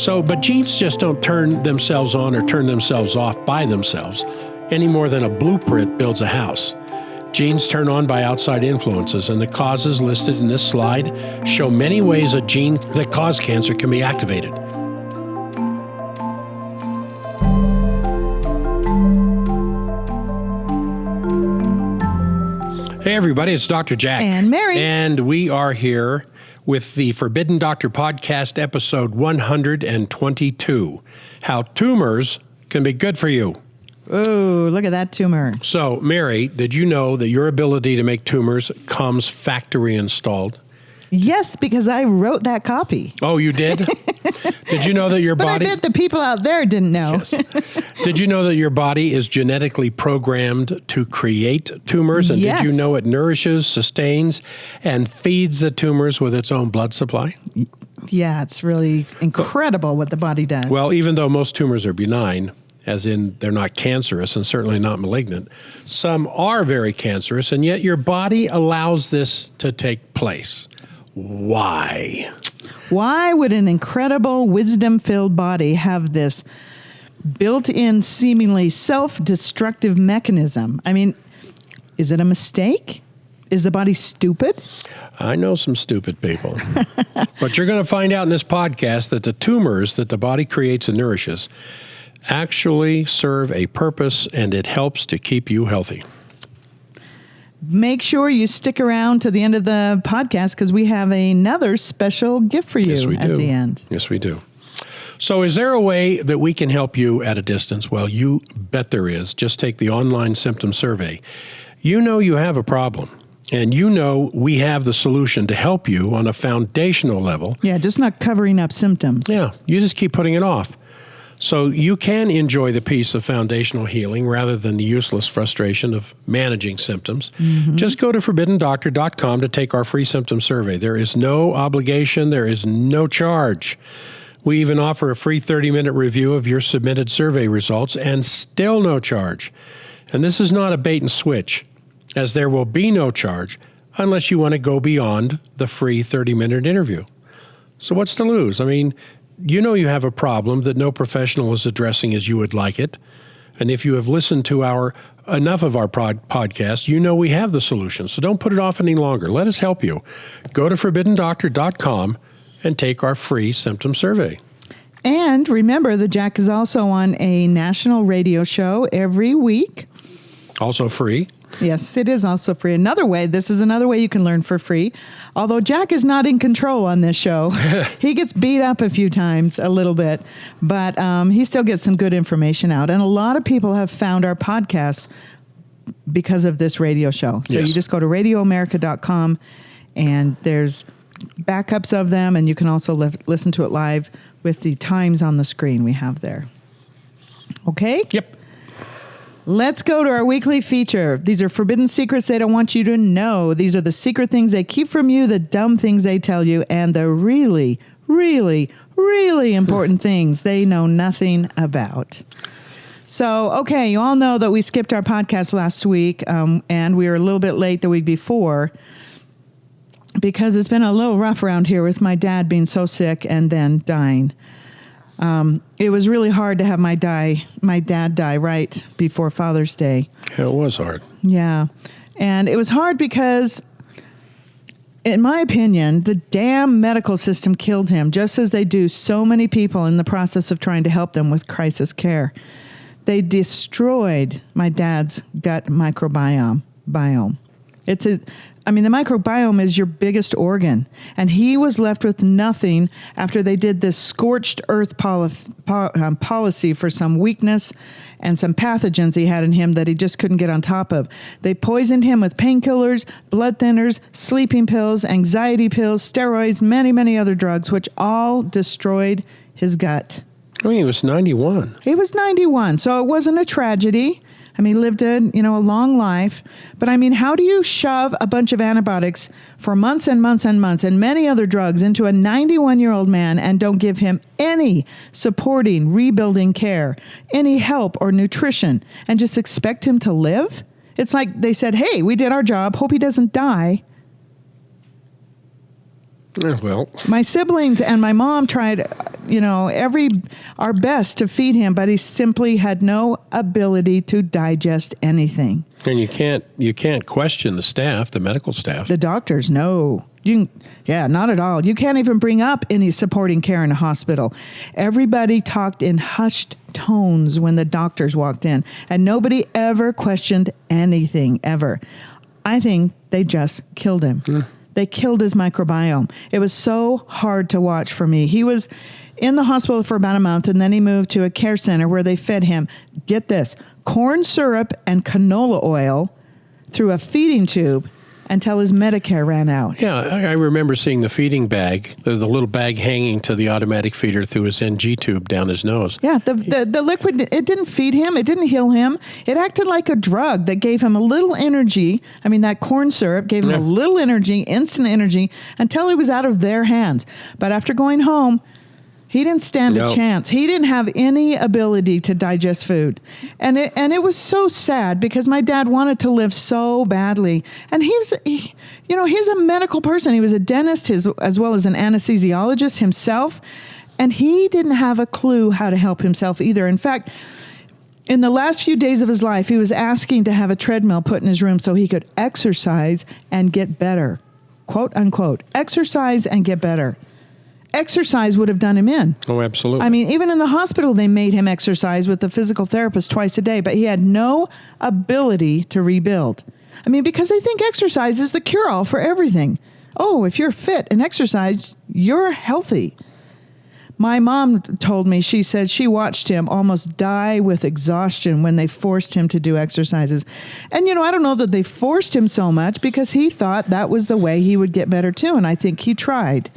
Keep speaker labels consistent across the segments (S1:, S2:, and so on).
S1: But genes just don't turn themselves on or turn themselves off by themselves, any more than a blueprint builds a house. Genes turn on by outside influences, and the causes listed in this slide show many ways a gene that cause cancer can be activated. Hey everybody, it's Dr. Jack.
S2: And Mary.
S1: And we are here with the Forbidden Doctor Podcast, episode 122, How Tumors Can Be Good for You.
S2: Oh, look at that tumor.
S1: So, Mary, did you know that your ability to make tumors comes factory installed?
S2: Yes, because I wrote that copy.
S1: Oh, you did? Did you know that your body...
S2: But I bet the people out there didn't know.
S1: Yes. Did you know that your body is genetically programmed to create tumors? And
S2: Yes.
S1: Did you know it nourishes, sustains, and feeds the tumors with its own blood supply?
S2: Yeah, it's really incredible what the body does.
S1: Well, even though most tumors are benign, as in they're not cancerous and certainly not malignant, some are very cancerous, and yet your body allows this to take place. Why?
S2: Why would an incredible wisdom-filled body have this built-in, seemingly self-destructive mechanism? I mean, is it a mistake? Is the body stupid?
S1: I know some stupid people. But you're going to find out in this podcast that the tumors that the body creates and nourishes actually serve a purpose, and it helps to keep you healthy.
S2: Make sure you stick around to the end of the podcast because we have another special gift for you at the end.
S1: Yes, we do. So is there a way that we can help you at a distance? Well, you bet there is. Just take the online symptom survey. You know you have a problem, and you know we have the solution to help you on a foundational level.
S2: Yeah, just not covering up symptoms.
S1: Yeah, you just keep putting it off. So you can enjoy the peace of foundational healing rather than the useless frustration of managing symptoms. Mm-hmm. Just go to forbiddendoctor.com to take our free symptom survey. There is no obligation. There is no charge. We even offer a free 30-minute review of your submitted survey results, and still no charge. And this is not a bait and switch, as there will be no charge unless you want to go beyond the free 30-minute interview. So what's to lose? I mean, you know you have a problem that no professional is addressing as you would like it. And if you have listened to enough of our podcast, you know we have the solution. So don't put it off any longer. Let us help you. Go to forbiddendoctor.com and take our free symptom survey.
S2: And remember that Jack is also on a national radio show every week.
S1: Also free.
S2: Yes, it is also free. This is another way you can learn for free. Although Jack is not in control on this show. He gets beat up a few times, a little bit, but he still gets some good information out. And a lot of people have found our podcast because of this radio show. So
S1: Yes.
S2: You just go to radioamerica.com and there's backups of them. And you can also listen to it live with the times on the screen we have there. Okay?
S1: Yep.
S2: Let's go to our weekly feature. These are forbidden secrets they don't want you to know. These are the secret things they keep from you, the dumb things they tell you, and the really, really, really important things they know nothing about. So, okay, you all know that we skipped our podcast last week, and we were a little bit late the week before because it's been a little rough around here with my dad being so sick and then dying. It was really hard to have my dad die right before Father's Day.
S1: Yeah, it was hard.
S2: Yeah. And it was hard because, in my opinion, the damn medical system killed him, just as they do so many people in the process of trying to help them with crisis care. They destroyed my dad's gut microbiome. The microbiome is your biggest organ, and he was left with nothing after they did this scorched earth policy for some weakness and some pathogens he had in him that he just couldn't get on top of. They poisoned him with painkillers, blood thinners, sleeping pills, anxiety pills, steroids, many, many other drugs, which all destroyed his gut.
S1: I mean, he was 91.
S2: He was 91, so it wasn't a tragedy. I mean, lived a long life. But I mean, how do you shove a bunch of antibiotics for months and months and months and many other drugs into a 91-year-old man and don't give him any supporting, rebuilding care, any help or nutrition, and just expect him to live? It's like they said, hey, we did our job. Hope he doesn't die.
S1: Well,
S2: my siblings and my mom tried our best to feed him, but he simply had no ability to digest anything.
S1: And you can't question the staff, the medical staff.
S2: The doctors, no. Not at all. You can't even bring up any supporting care in a hospital. Everybody talked in hushed tones when the doctors walked in, and nobody ever questioned anything, ever. I think they just killed him. They killed his microbiome. It was so hard to watch for me. He was in the hospital for about a month, and then he moved to a care center where they fed him, get this, corn syrup and canola oil through a feeding tube until his Medicare ran out.
S1: Yeah, I remember seeing the feeding bag, the little bag hanging to the automatic feeder through his NG tube down his nose.
S2: Yeah, the liquid, it didn't feed him. It didn't heal him. It acted like a drug that gave him a little energy. I mean, that corn syrup gave him a little energy, instant energy, until he was out of their hands. But after going home, he didn't stand a chance. He didn't have any ability to digest food. And it was so sad because my dad wanted to live so badly. And he's a medical person. He was a dentist as well as an anesthesiologist himself. And he didn't have a clue how to help himself either. In fact, in the last few days of his life, he was asking to have a treadmill put in his room so he could exercise and get better. Quote, unquote. Exercise and get better. Exercise would have done him in.
S1: Oh, absolutely.
S2: I mean, even in the hospital, they made him exercise with the physical therapist twice a day, but he had no ability to rebuild. I mean, because they think exercise is the cure-all for everything. Oh, if you're fit and exercise, you're healthy. My mom told me, she said she watched him almost die with exhaustion when they forced him to do exercises. And, I don't know that they forced him so much because he thought that was the way he would get better too, and I think he tried.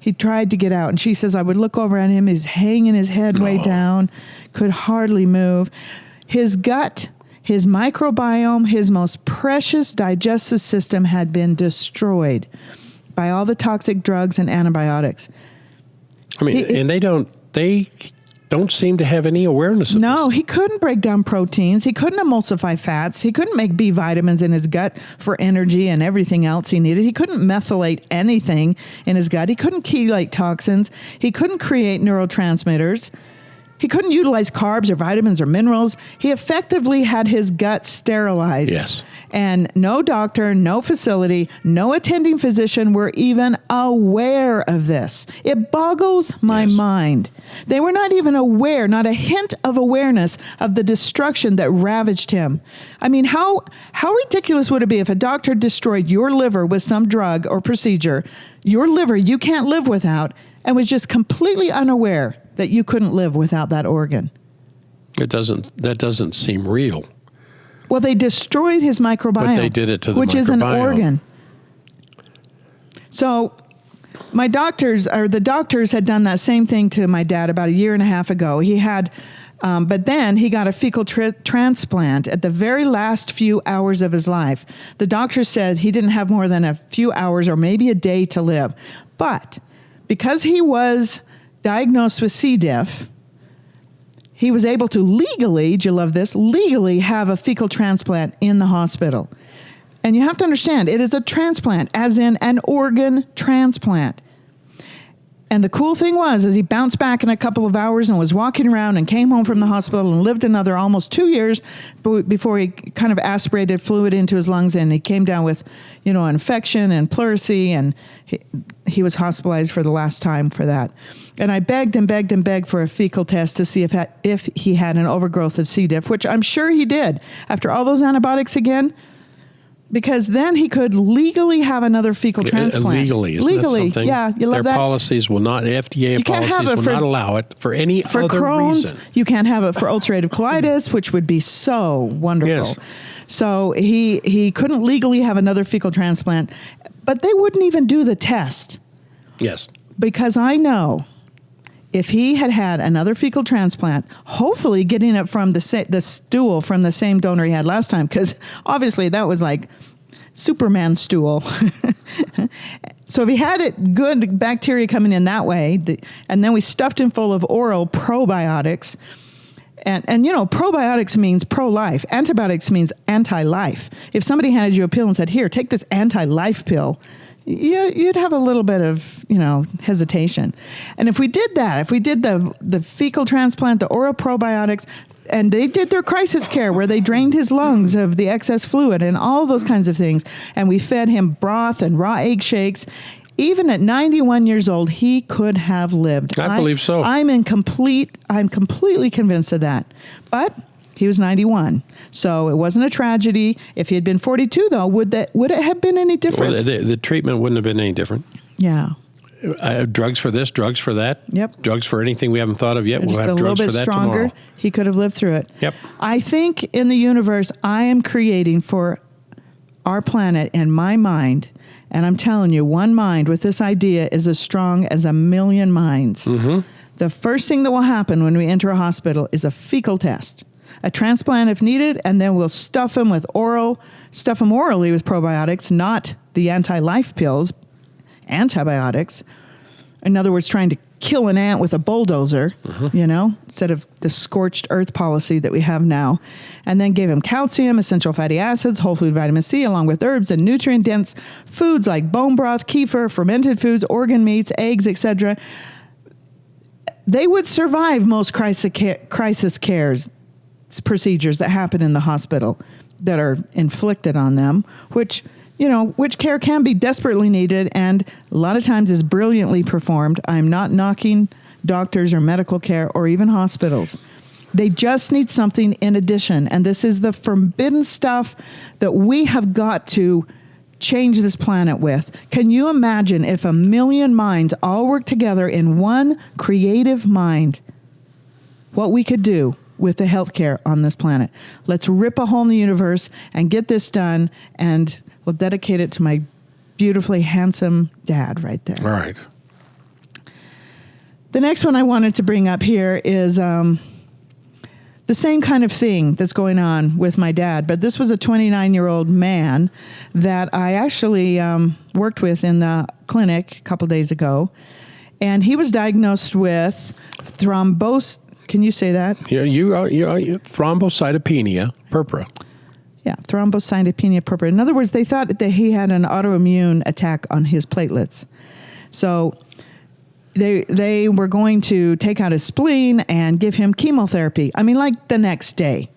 S2: He tried to get out, and she says, I would look over at him, he's hanging his head way down, could hardly move. His gut, his microbiome, his most precious digestive system had been destroyed by all the toxic drugs and antibiotics.
S1: I mean, they don't seem to have any awareness of this.
S2: No, he couldn't break down proteins. He couldn't emulsify fats. He couldn't make B vitamins in his gut for energy and everything else he needed. He couldn't methylate anything in his gut. He couldn't chelate toxins. He couldn't create neurotransmitters. He couldn't utilize carbs or vitamins or minerals. He effectively had his gut sterilized.
S1: Yes.
S2: And no doctor, no facility, no attending physician were even aware of this. It boggles my mind. They were not even aware, not a hint of awareness of the destruction that ravaged him. I mean, how ridiculous would it be if a doctor destroyed your liver with some drug or procedure, your liver you can't live without, and was just completely unaware that you couldn't live without that organ?
S1: That doesn't seem real.
S2: Well, they destroyed his microbiome.
S1: But they did it to the
S2: which
S1: microbiome.
S2: Is an organ. So the doctors had done that same thing to my dad about a year and a half ago. He had, but then he got a fecal transplant at the very last few hours of his life. The doctor said he didn't have more than a few hours or maybe a day to live. But because he was diagnosed with C. diff, he was able to legally, do you love this, legally have a fecal transplant in the hospital. And you have to understand, it is a transplant, as in an organ transplant. And the cool thing was, he bounced back in a couple of hours and was walking around and came home from the hospital and lived another almost 2 years before he kind of aspirated fluid into his lungs, and he came down with, an infection and pleurisy, and he was hospitalized for the last time for that. And I begged and begged and begged for a fecal test to see if he had an overgrowth of C. diff, which I'm sure he did. After all those antibiotics again, because then he could legally have another fecal transplant.
S1: Legally, isn't that something?
S2: Yeah, you love
S1: Their
S2: that.
S1: policies will not, FDA policies will not allow it for any
S2: for
S1: other
S2: Crohn's,
S1: reason.
S2: You can't have it for ulcerative colitis, which would be so wonderful.
S1: Yes.
S2: So he couldn't legally have another fecal transplant, but they wouldn't even do the test.
S1: Yes.
S2: Because I know if he had had another fecal transplant, hopefully getting it from the stool from the same donor he had last time, because obviously that was like Superman stool. So if he had it, good bacteria coming in that way, and then we stuffed him full of oral probiotics, and probiotics means pro-life. Antibiotics means anti-life. If somebody handed you a pill and said, here, take this anti-life pill, you'd have a little bit of, hesitation. And if we did that, if we did the fecal transplant, the oral probiotics, and they did their crisis care where they drained his lungs of the excess fluid and all those kinds of things, and we fed him broth and raw egg shakes, even at 91 years old, he could have lived.
S1: I believe so.
S2: I'm completely convinced of that. But he was 91, so it wasn't a tragedy. If he had been 42, though, would it have been any different?
S1: Well, the treatment wouldn't have been any different.
S2: Yeah.
S1: Drugs for this, drugs for that.
S2: Yep.
S1: Drugs for anything we haven't thought of yet. We'll have drugs for that
S2: stronger,
S1: tomorrow.
S2: He could have lived through it.
S1: Yep.
S2: I think in the universe, I am creating for our planet in my mind, and I'm telling you, one mind with this idea is as strong as a million minds. Mm-hmm. The first thing that will happen when we enter a hospital is a fecal test, a transplant if needed, and then we'll stuff them orally with probiotics, not the anti-life pills, antibiotics. In other words, trying to kill an ant with a bulldozer, instead of the scorched earth policy that we have now. And then gave him calcium, essential fatty acids, whole food vitamin C, along with herbs and nutrient-dense foods like bone broth, kefir, fermented foods, organ meats, eggs, etc. They would survive most crisis cares procedures that happen in the hospital that are inflicted on them, which care can be desperately needed and a lot of times is brilliantly performed. I'm not knocking doctors or medical care or even hospitals. They just need something in addition. And this is the forbidden stuff that we have got to change this planet with. Can you imagine if a million minds all work together in one creative mind, what we could do with the healthcare on this planet? Let's rip a hole in the universe and get this done, and we'll dedicate it to my beautifully handsome dad right there.
S1: All right.
S2: The next one I wanted to bring up here is the same kind of thing that's going on with my dad, but this was a 29-year-old man that I actually worked with in the clinic a couple days ago, and he was diagnosed with thrombosis. Can you say that?
S1: Yeah, you thrombocytopenia purpura.
S2: Yeah, thrombocytopenia purpura. In other words, they thought that he had an autoimmune attack on his platelets. So they were going to take out his spleen and give him chemotherapy. I mean, like the next day.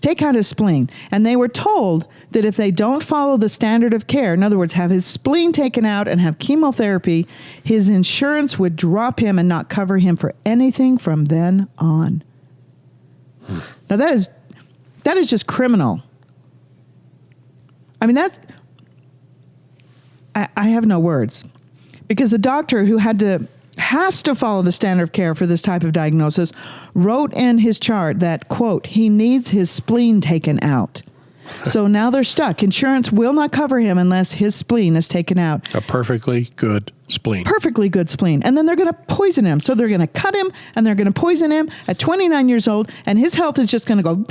S2: Take out his spleen. And they were told that if they don't follow the standard of care, in other words, have his spleen taken out and have chemotherapy, his insurance would drop him and not cover him for anything from then on. Now that is just criminal. I mean, I have no words, because the doctor who has to follow the standard of care for this type of diagnosis wrote in his chart that, quote, he needs his spleen taken out. So now they're stuck. Insurance will not cover him unless his spleen is taken out.
S1: A perfectly good spleen.
S2: Perfectly good spleen. And then they're going to poison him. So they're going to cut him and they're going to poison him at 29 years old, and his health is just going to go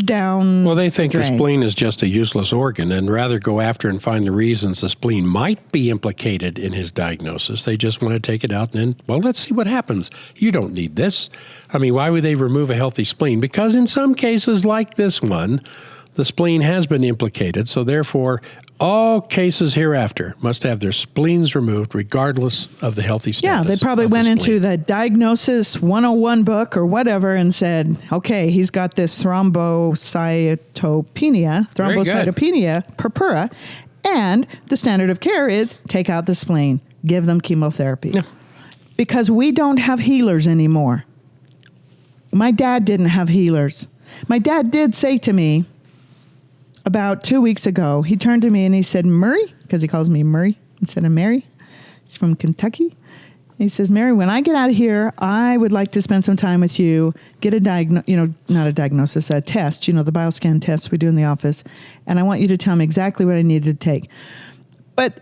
S2: down.
S1: Well, they think the
S2: drain.
S1: spleen is just a useless organ and rather go after and find the reasons the spleen might be implicated in his diagnosis. They just want to take it out and then, well, let's see what happens. You don't need this. I mean, why would they remove a healthy spleen? Because in some cases like this one, the spleen has been implicated, so therefore all cases hereafter must have their spleens removed regardless of the healthy status.
S2: Yeah, they probably went into the Diagnosis 101 book or whatever and said, okay, he's got this thrombocytopenia purpura, and the standard of care is take out the spleen, give them chemotherapy.
S1: Yeah.
S2: Because we don't have healers anymore. My dad didn't have healers. My dad did say to me, about 2 weeks ago, he turned to me and he said, Murray, because he calls me Murray instead of Mary. He's from Kentucky. He says, Mary, when I get out of here, I would like to spend some time with you, get a not a diagnosis, a test, the bioscan tests we do in the office. And I want you to tell me exactly what I need to take. But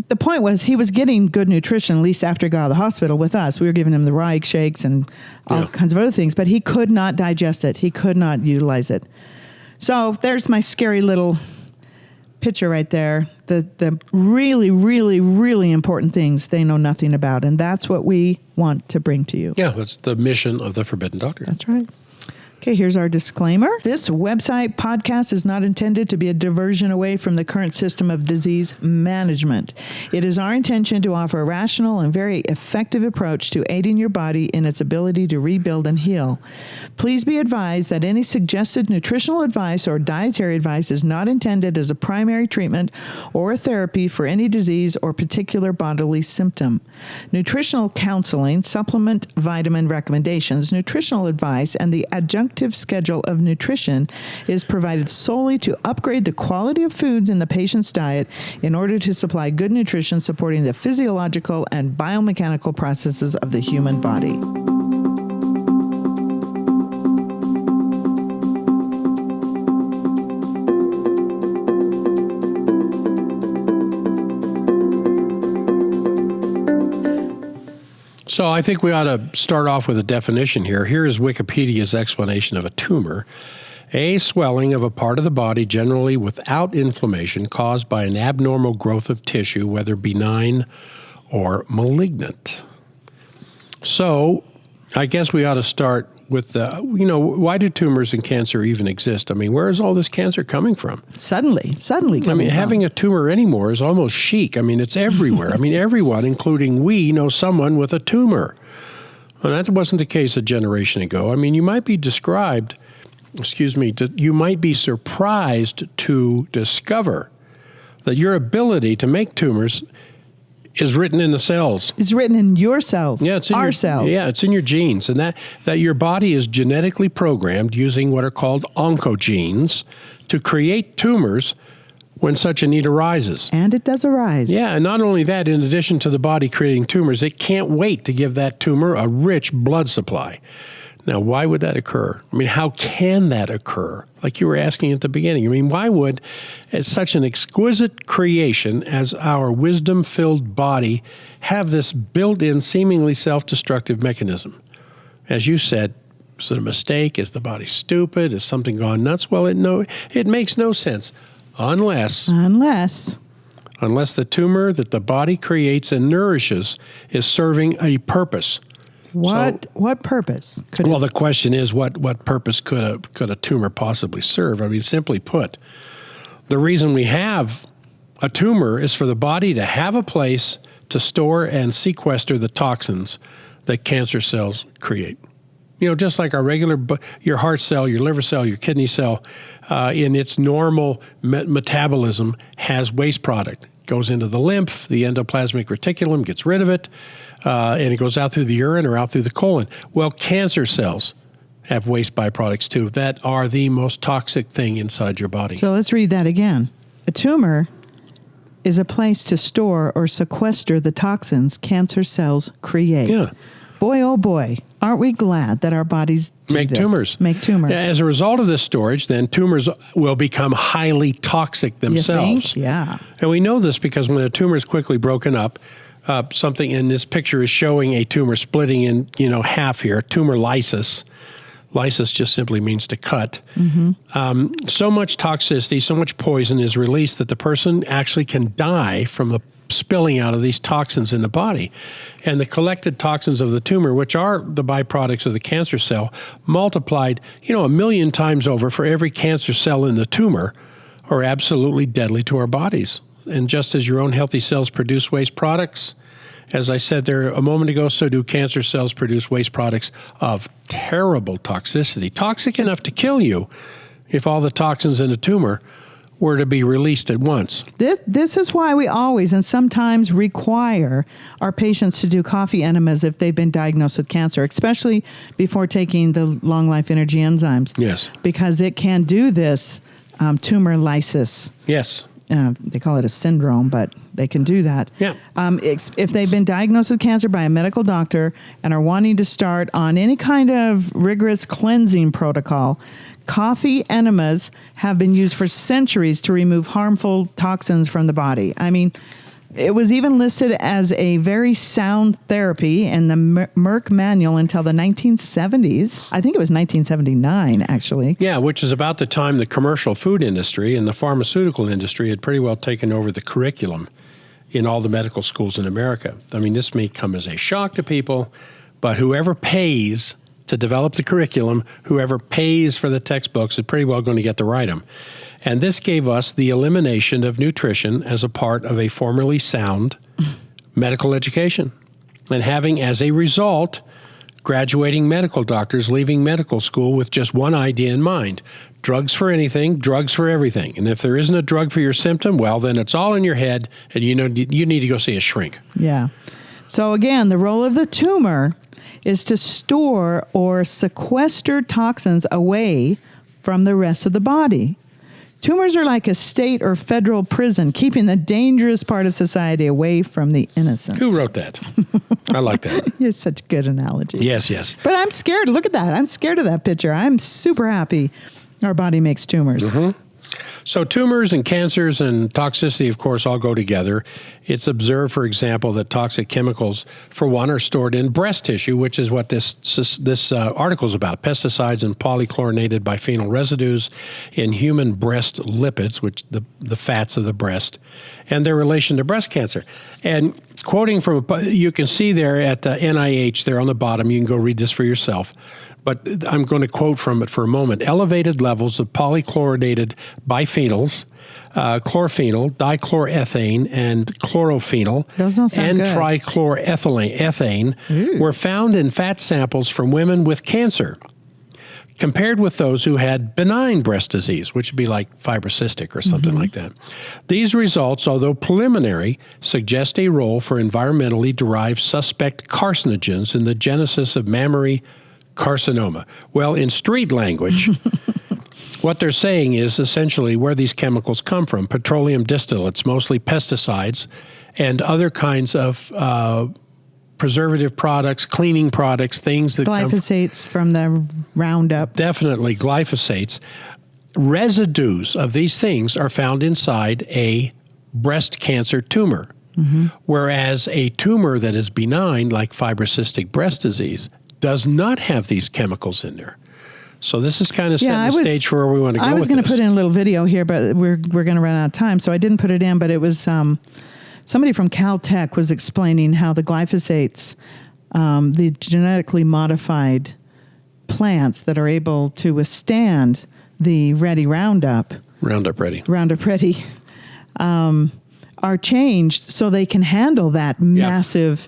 S2: the point was he was getting good nutrition, at least after he got out of the hospital with us. We were giving him the raw egg shakes and all kinds of other things, but he could not digest it. He could not utilize it. So there's my scary little picture right there. The really, really, really important things they know nothing about. And that's what we want to bring to you.
S1: Yeah, that's the mission of the Forbidden Doctor.
S2: That's right. Okay, here's our disclaimer. This website podcast is not intended to be a diversion away from the current system of disease management. It is our intention to offer a rational and very effective approach to aiding your body in its ability to rebuild and heal. Please be advised that any suggested nutritional advice or dietary advice is not intended as a primary treatment or a therapy for any disease or particular bodily symptom. Nutritional counseling, supplement vitamin recommendations, nutritional advice, and the adjunctive schedule of nutrition is provided solely to upgrade the quality of foods in the patient's diet in order to supply good nutrition supporting the physiological and biomechanical processes of the human body.
S1: So I think we ought to start off with a definition here. Here is Wikipedia's explanation of a tumor. A swelling of a part of the body, generally without inflammation, caused by an abnormal growth of tissue, whether benign or malignant. So I guess we ought to start with why do tumors and cancer even exist? I mean, where is all this cancer coming from?
S2: Suddenly coming from.
S1: Having a tumor anymore is almost chic. I mean, it's everywhere. I mean, everyone, including we, know someone with a tumor. And that wasn't the case a generation ago. I mean, you might be you might be surprised to discover that your ability to make tumors is written in the cells.
S2: It's written in your cells.
S1: Yeah, it's in our
S2: cells.
S1: Yeah, it's in your genes. And that your body is genetically programmed using what are called oncogenes to create tumors when such a need arises.
S2: And it does arise.
S1: Yeah, and not only that, in addition to the body creating tumors, it can't wait to give that tumor a rich blood supply. Now, why would that occur? I mean, how can that occur? Like you were asking at the beginning. I mean, why would such an exquisite creation as our wisdom-filled body have this built-in, seemingly self-destructive mechanism? As you said, is it a mistake? Is the body stupid? Is something gone nuts? Well, it makes no sense unless the tumor that the body creates and nourishes is serving a purpose.
S2: What purpose?
S1: The question is, what purpose could a tumor possibly serve? I mean, simply put, the reason we have a tumor is for the body to have a place to store and sequester the toxins that cancer cells create. Just like our your heart cell, your liver cell, your kidney cell, in its normal metabolism has waste product. Goes into the lymph, the endoplasmic reticulum gets rid of it, and it goes out through the urine or out through the colon. Well, cancer cells have waste byproducts too that are the most toxic thing inside your body.
S2: So let's read that again. A tumor is a place to store or sequester the toxins cancer cells create.
S1: Yeah.
S2: Boy, oh boy, aren't we glad that our bodies
S1: make tumors. As a result of this storage, then tumors will become highly toxic themselves.
S2: You think? Yeah.
S1: And we know this because when a tumor is quickly broken up, something in this picture is showing a tumor splitting in, half here, tumor lysis. Lysis just simply means to cut. Mm-hmm. So much toxicity, so much poison is released that the person actually can die from the spilling out of these toxins in the body. And the collected toxins of the tumor, which are the byproducts of the cancer cell, multiplied, 1 million times over for every cancer cell in the tumor, are absolutely deadly to our bodies. And just as your own healthy cells produce waste products, as I said there a moment ago, so do cancer cells produce waste products of terrible toxicity, toxic enough to kill you if all the toxins in a tumor were to be released at once.
S2: This is why we always and sometimes require our patients to do coffee enemas if they've been diagnosed with cancer, especially before taking the long life energy enzymes.
S1: Yes.
S2: Because it can do this tumor lysis.
S1: Yes.
S2: They call it a syndrome, but they can do that.
S1: Yeah.
S2: If they've been diagnosed with cancer by a medical doctor and are wanting to start on any kind of rigorous cleansing protocol, coffee enemas have been used for centuries to remove harmful toxins from the body. I mean, it was even listed as a very sound therapy in the Merck manual until the 1970s. I think it was 1979, actually.
S1: Yeah, which is about the time the commercial food industry and the pharmaceutical industry had pretty well taken over the curriculum in all the medical schools in America. I mean, this may come as a shock to people, but whoever pays to develop the curriculum. Whoever pays for the textbooks is pretty well going to get to write them. And this gave us the elimination of nutrition as a part of a formerly sound medical education. And having, as a result, graduating medical doctors leaving medical school with just one idea in mind: drugs for anything, drugs for everything. And if there isn't a drug for your symptom, well, then it's all in your head, and you need to go see a shrink.
S2: Yeah. So again, the role of the tumor is to store or sequester toxins away from the rest of the body. Tumors are like a state or federal prison, keeping the dangerous part of society away from the innocent.
S1: Who wrote that? I like that.
S2: You're such a good analogy.
S1: Yes, yes.
S2: But I'm scared. Look at that. I'm scared of that picture. I'm super happy our body makes tumors.
S1: Mm-hmm. So tumors and cancers and toxicity, of course, all go together. It's observed, for example, that toxic chemicals, for one, are stored in breast tissue, which is what this article is about. Pesticides and polychlorinated biphenyl residues in human breast lipids, which the fats of the breast, and their relation to breast cancer. And quoting from, you can see there at NIH, there on the bottom, you can go read this for yourself. But I'm going to quote from it for a moment. Elevated levels of polychlorinated biphenyls, chlorphenyl, dichloroethane, and chlorophenyl,
S2: those don't sound
S1: and
S2: good.
S1: trichloroethane were found in fat samples from women with cancer, compared with those who had benign breast disease, which would be like fibrocystic or something like that. These results, although preliminary, suggest a role for environmentally derived suspect carcinogens in the genesis of mammary carcinoma. Well, in street language, what they're saying is essentially where these chemicals come from: petroleum distillates, mostly pesticides, and other kinds of preservative products, cleaning products, things that
S2: Glyphosates from the Roundup.
S1: Definitely glyphosates. Residues of these things are found inside a breast cancer tumor. Whereas a tumor that is benign, like fibrocystic breast disease, does not have these chemicals in there. So this is kind of setting the stage for where we want to go with this.
S2: I was going to put in a little video here, but we're going to run out of time, so I didn't put it in, but it was somebody from Caltech was explaining how the glyphosates, the genetically modified plants that are able to withstand the Roundup Ready, are changed so they can handle that massive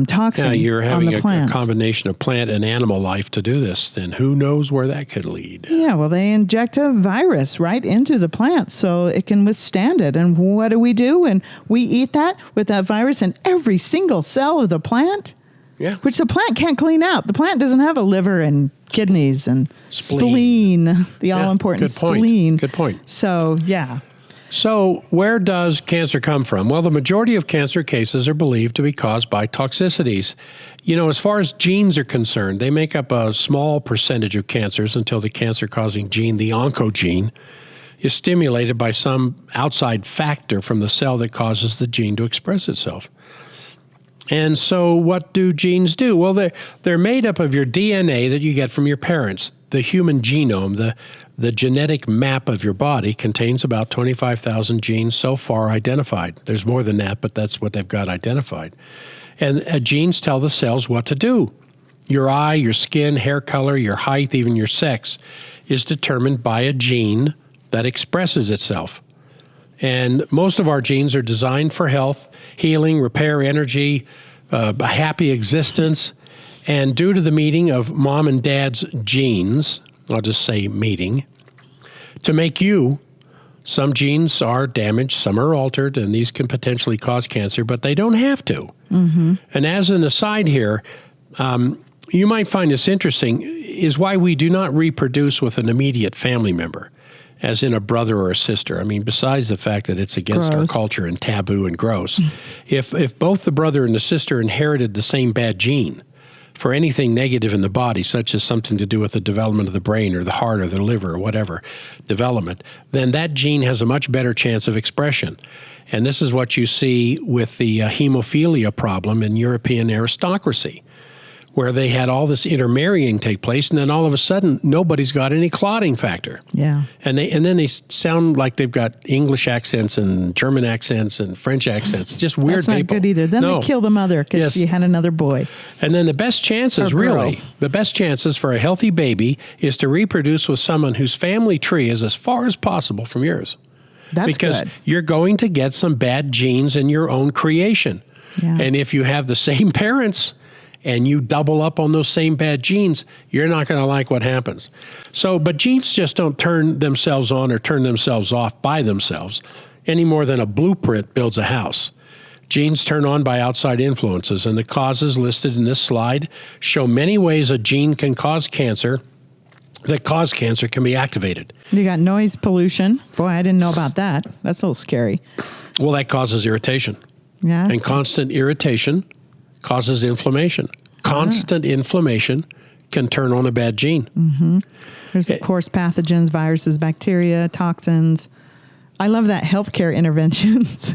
S2: toxin
S1: you're having
S2: on the plants.
S1: a combination of plant and animal life to do this, then who knows where that could lead.
S2: Yeah, well, they inject a virus right into the plant so it can withstand it. And what do? And we eat that with that virus in every single cell of the plant, which the plant can't clean out. The plant doesn't have a liver and kidneys and spleen, the all-important spleen.
S1: Good point.
S2: So, yeah.
S1: So where does cancer come from? Well, the majority of cancer cases are believed to be caused by toxicities. You know, as far as genes are concerned, they make up a small percentage of cancers until the cancer-causing gene, the oncogene, is stimulated by some outside factor from the cell that causes the gene to express itself. And so what do genes do? Well, they're made up of your DNA that you get from your parents. The human genome, the genetic map of your body, contains about 25,000 genes so far identified. There's more than that, but that's what they've got identified. And genes tell the cells what to do. Your eye, your skin, hair color, your height, even your sex is determined by a gene that expresses itself. And most of our genes are designed for health, healing, repair, energy, a happy existence. And due to the meeting of mom and dad's genes, I'll just say meeting, to make you, some genes are damaged, some are altered, and these can potentially cause cancer, but they don't have to. And as an aside here, you might find this interesting, is why we do not reproduce with an immediate family member, as in a brother or a sister. I mean, besides the fact that it's against our culture and taboo and gross, if both the brother and the sister inherited the same bad gene for anything negative in the body, such as something to do with the development of the brain or the heart or the liver or whatever development, then that gene has a much better chance of expression. And this is what you see with the hemophilia problem in European aristocracy, where they had all this intermarrying take place, and then all of a sudden, nobody's got any clotting factor.
S2: Yeah.
S1: And then they sound like they've got English accents and German accents and French accents. Just weird
S2: That's not
S1: people.
S2: good either. Then they kill the mother because she had another boy.
S1: And then the best chances, the best chances for a healthy baby is to reproduce with someone whose family tree is as far as possible from yours.
S2: That's
S1: because
S2: good.
S1: you're going to get some bad genes in your own creation.
S2: Yeah.
S1: And if you have the same parents and you double up on those same bad genes, you're not going to like what happens. So, but genes just don't turn themselves on or turn themselves off by themselves any more than a blueprint builds a house. Genes turn on by outside influences, and the causes listed in this slide show many ways a gene can cause cancer that cause cancer can be activated.
S2: You got noise pollution. Boy, I didn't know about that. That's a little scary.
S1: Well, that causes irritation.
S2: Yeah.
S1: And constant irritation causes inflammation. Constant inflammation can turn on a bad gene.
S2: Mm-hmm. There's, of course, pathogens, viruses, bacteria, toxins. I love that healthcare interventions.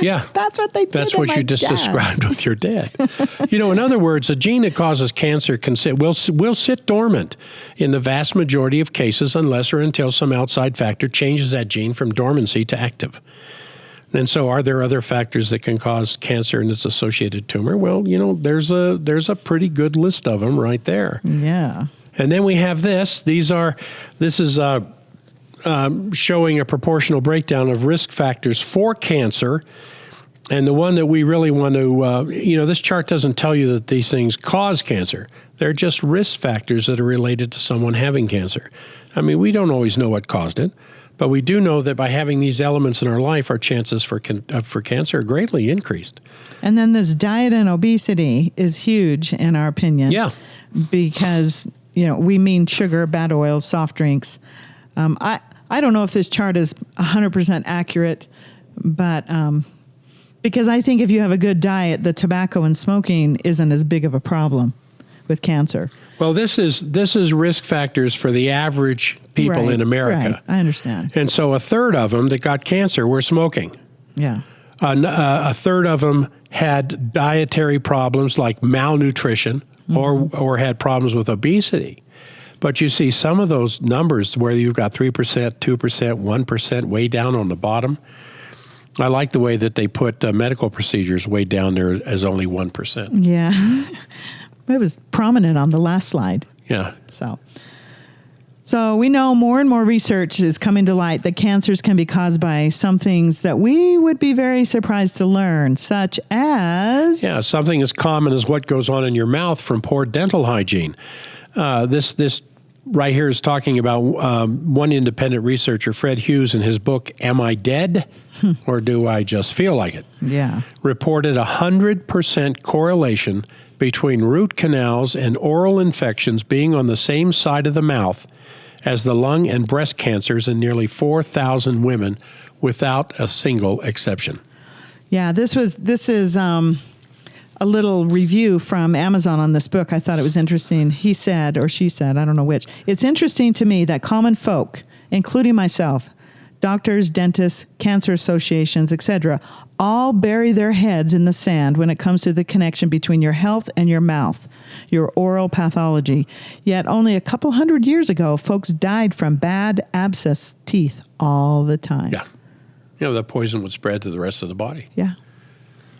S1: Yeah.
S2: That's what they did.
S1: That's what you just described with your dad. In other words, a gene that causes cancer will sit dormant in the vast majority of cases unless or until some outside factor changes that gene from dormancy to active. And so are there other factors that can cause cancer and its associated tumor? Well, there's a pretty good list of them right there.
S2: Yeah.
S1: And then we have this. This is showing a proportional breakdown of risk factors for cancer. And the one that we really want to, this chart doesn't tell you that these things cause cancer. They're just risk factors that are related to someone having cancer. I mean, we don't always know what caused it, but we do know that by having these elements in our life, our chances for cancer are greatly increased.
S2: And then this diet and obesity is huge in our opinion.
S1: Yeah.
S2: Because, we mean sugar, bad oils, soft drinks. I don't know if this chart is 100% accurate, but because I think if you have a good diet, the tobacco and smoking isn't as big of a problem with cancer.
S1: Well, this is risk factors for the average people in America.
S2: Right. I understand.
S1: And so a third of them that got cancer were smoking.
S2: Yeah.
S1: A third of them had dietary problems like malnutrition or had problems with obesity. But you see some of those numbers where you've got 3%, 2%, 1% way down on the bottom. I like the way that they put medical procedures way down there as only 1%.
S2: Yeah. It was prominent on the last slide.
S1: Yeah.
S2: So we know more and more research is coming to light that cancers can be caused by some things that we would be very surprised to learn, such as...
S1: Yeah, something as common as what goes on in your mouth from poor dental hygiene. This right here is talking about one independent researcher, Fred Hughes, in his book, Am I Dead? Or Do I Just Feel Like It?
S2: Yeah.
S1: Reported 100% correlation between root canals and oral infections being on the same side of the mouth as the lung and breast cancers in nearly 4,000 women without a single exception.
S2: Yeah, this is a little review from Amazon on this book. I thought it was interesting. He said, or she said, I don't know which. It's interesting to me that common folk, including myself, doctors, dentists, cancer associations, etc., all bury their heads in the sand when it comes to the connection between your health and your mouth, your oral pathology. Yet only a couple hundred years ago, folks died from bad abscess teeth all the time.
S1: Yeah. That poison would spread to the rest of the body.
S2: Yeah.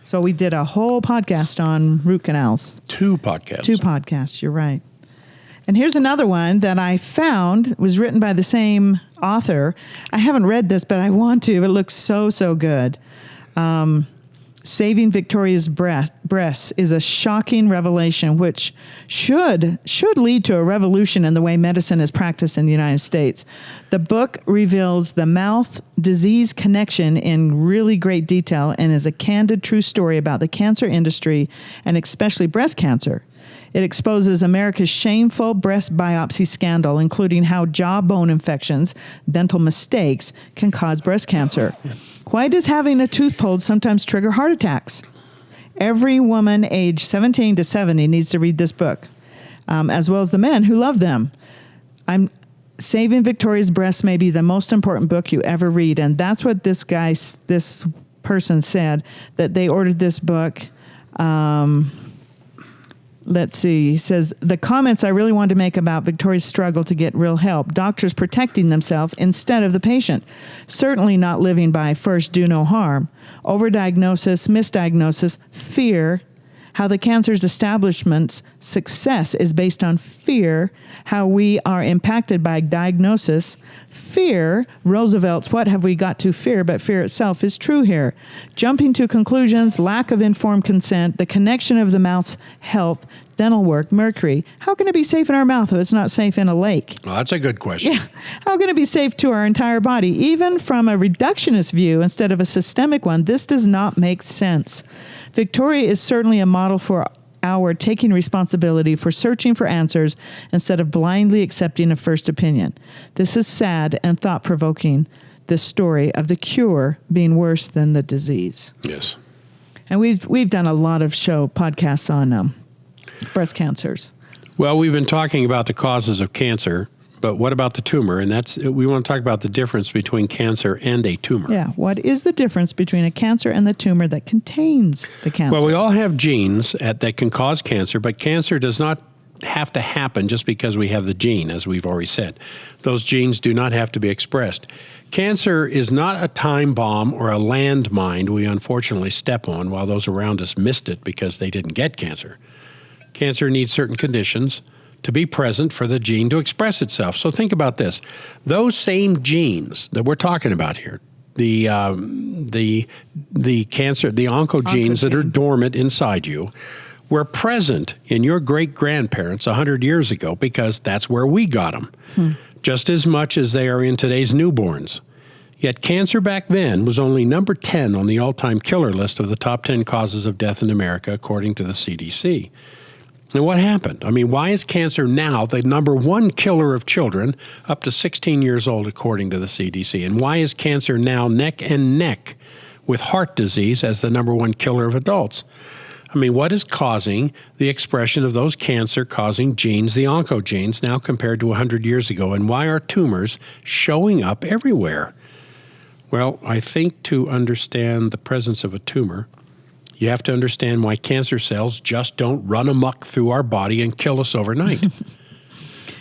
S2: So we did a whole podcast on root canals.
S1: 2 podcasts.
S2: 2 podcasts, you're right. And here's another one that I found was written by the same author. I haven't read this, but I want to. It looks so, so good. Saving Victoria's breasts is a shocking revelation which should lead to a revolution in the way medicine is practiced in the United States. The book reveals the mouth disease connection in really great detail and is a candid, true story about the cancer industry and especially breast cancer. It exposes America's shameful breast biopsy scandal, including how jawbone infections, dental mistakes, can cause breast cancer. Why does having a tooth pulled sometimes trigger heart attacks? Every woman aged 17 to 70 needs to read this book, as well as the men who love them. Saving Victoria's Breasts may be the most important book you ever read, and that's what this person said, that they ordered this book Let's see. He says, the comments I really wanted to make about Victoria's struggle to get real help. Doctors protecting themselves instead of the patient. Certainly not living by first do no harm. Overdiagnosis, misdiagnosis, fear. How the cancer's establishment's success is based on fear. How we are impacted by diagnosis. Fear. Roosevelt's what have we got to fear, but fear itself is true here. Jumping to conclusions, lack of informed consent, the connection of the mouth's health, dental work, mercury. How can it be safe in our mouth if it's not safe in a lake?
S1: Well, that's a good question.
S2: Yeah. How can it be safe to our entire body? Even from a reductionist view instead of a systemic one, this does not make sense. Victoria is certainly a model for our taking responsibility for searching for answers instead of blindly accepting a first opinion. This is sad and thought-provoking, this story of the cure being worse than the disease.
S1: Yes.
S2: And we've done a lot of podcasts on breast cancers.
S1: Well, we've been talking about the causes of cancer, but what about the tumor? And we want to talk about the difference between cancer and a tumor.
S2: Yeah. What is the difference between a cancer and the tumor that contains the cancer?
S1: Well, we all have genes that can cause cancer, but cancer does not have to happen just because we have the gene, as we've already said. Those genes do not have to be expressed. Cancer is not a time bomb or a landmine we unfortunately step on while those around us missed it because they didn't get cancer. Cancer needs certain conditions to be present for the gene to express itself. So think about this. Those same genes that we're talking about here, the cancer, the oncogenes that are dormant inside you, were present in your great-grandparents 100 years ago because that's where we got them, just as much as they are in today's newborns. Yet cancer back then was only number 10 on the all-time killer list of the top 10 causes of death in America, according to the CDC. And what happened? I mean, why is cancer now the number one killer of children up to 16 years old, according to the CDC? And why is cancer now neck and neck with heart disease as the number one killer of adults? I mean, what is causing the expression of those cancer-causing genes, the oncogenes, now compared to 100 years ago? And why are tumors showing up everywhere? Well, I think to understand the presence of a tumor, you have to understand why cancer cells just don't run amok through our body and kill us overnight.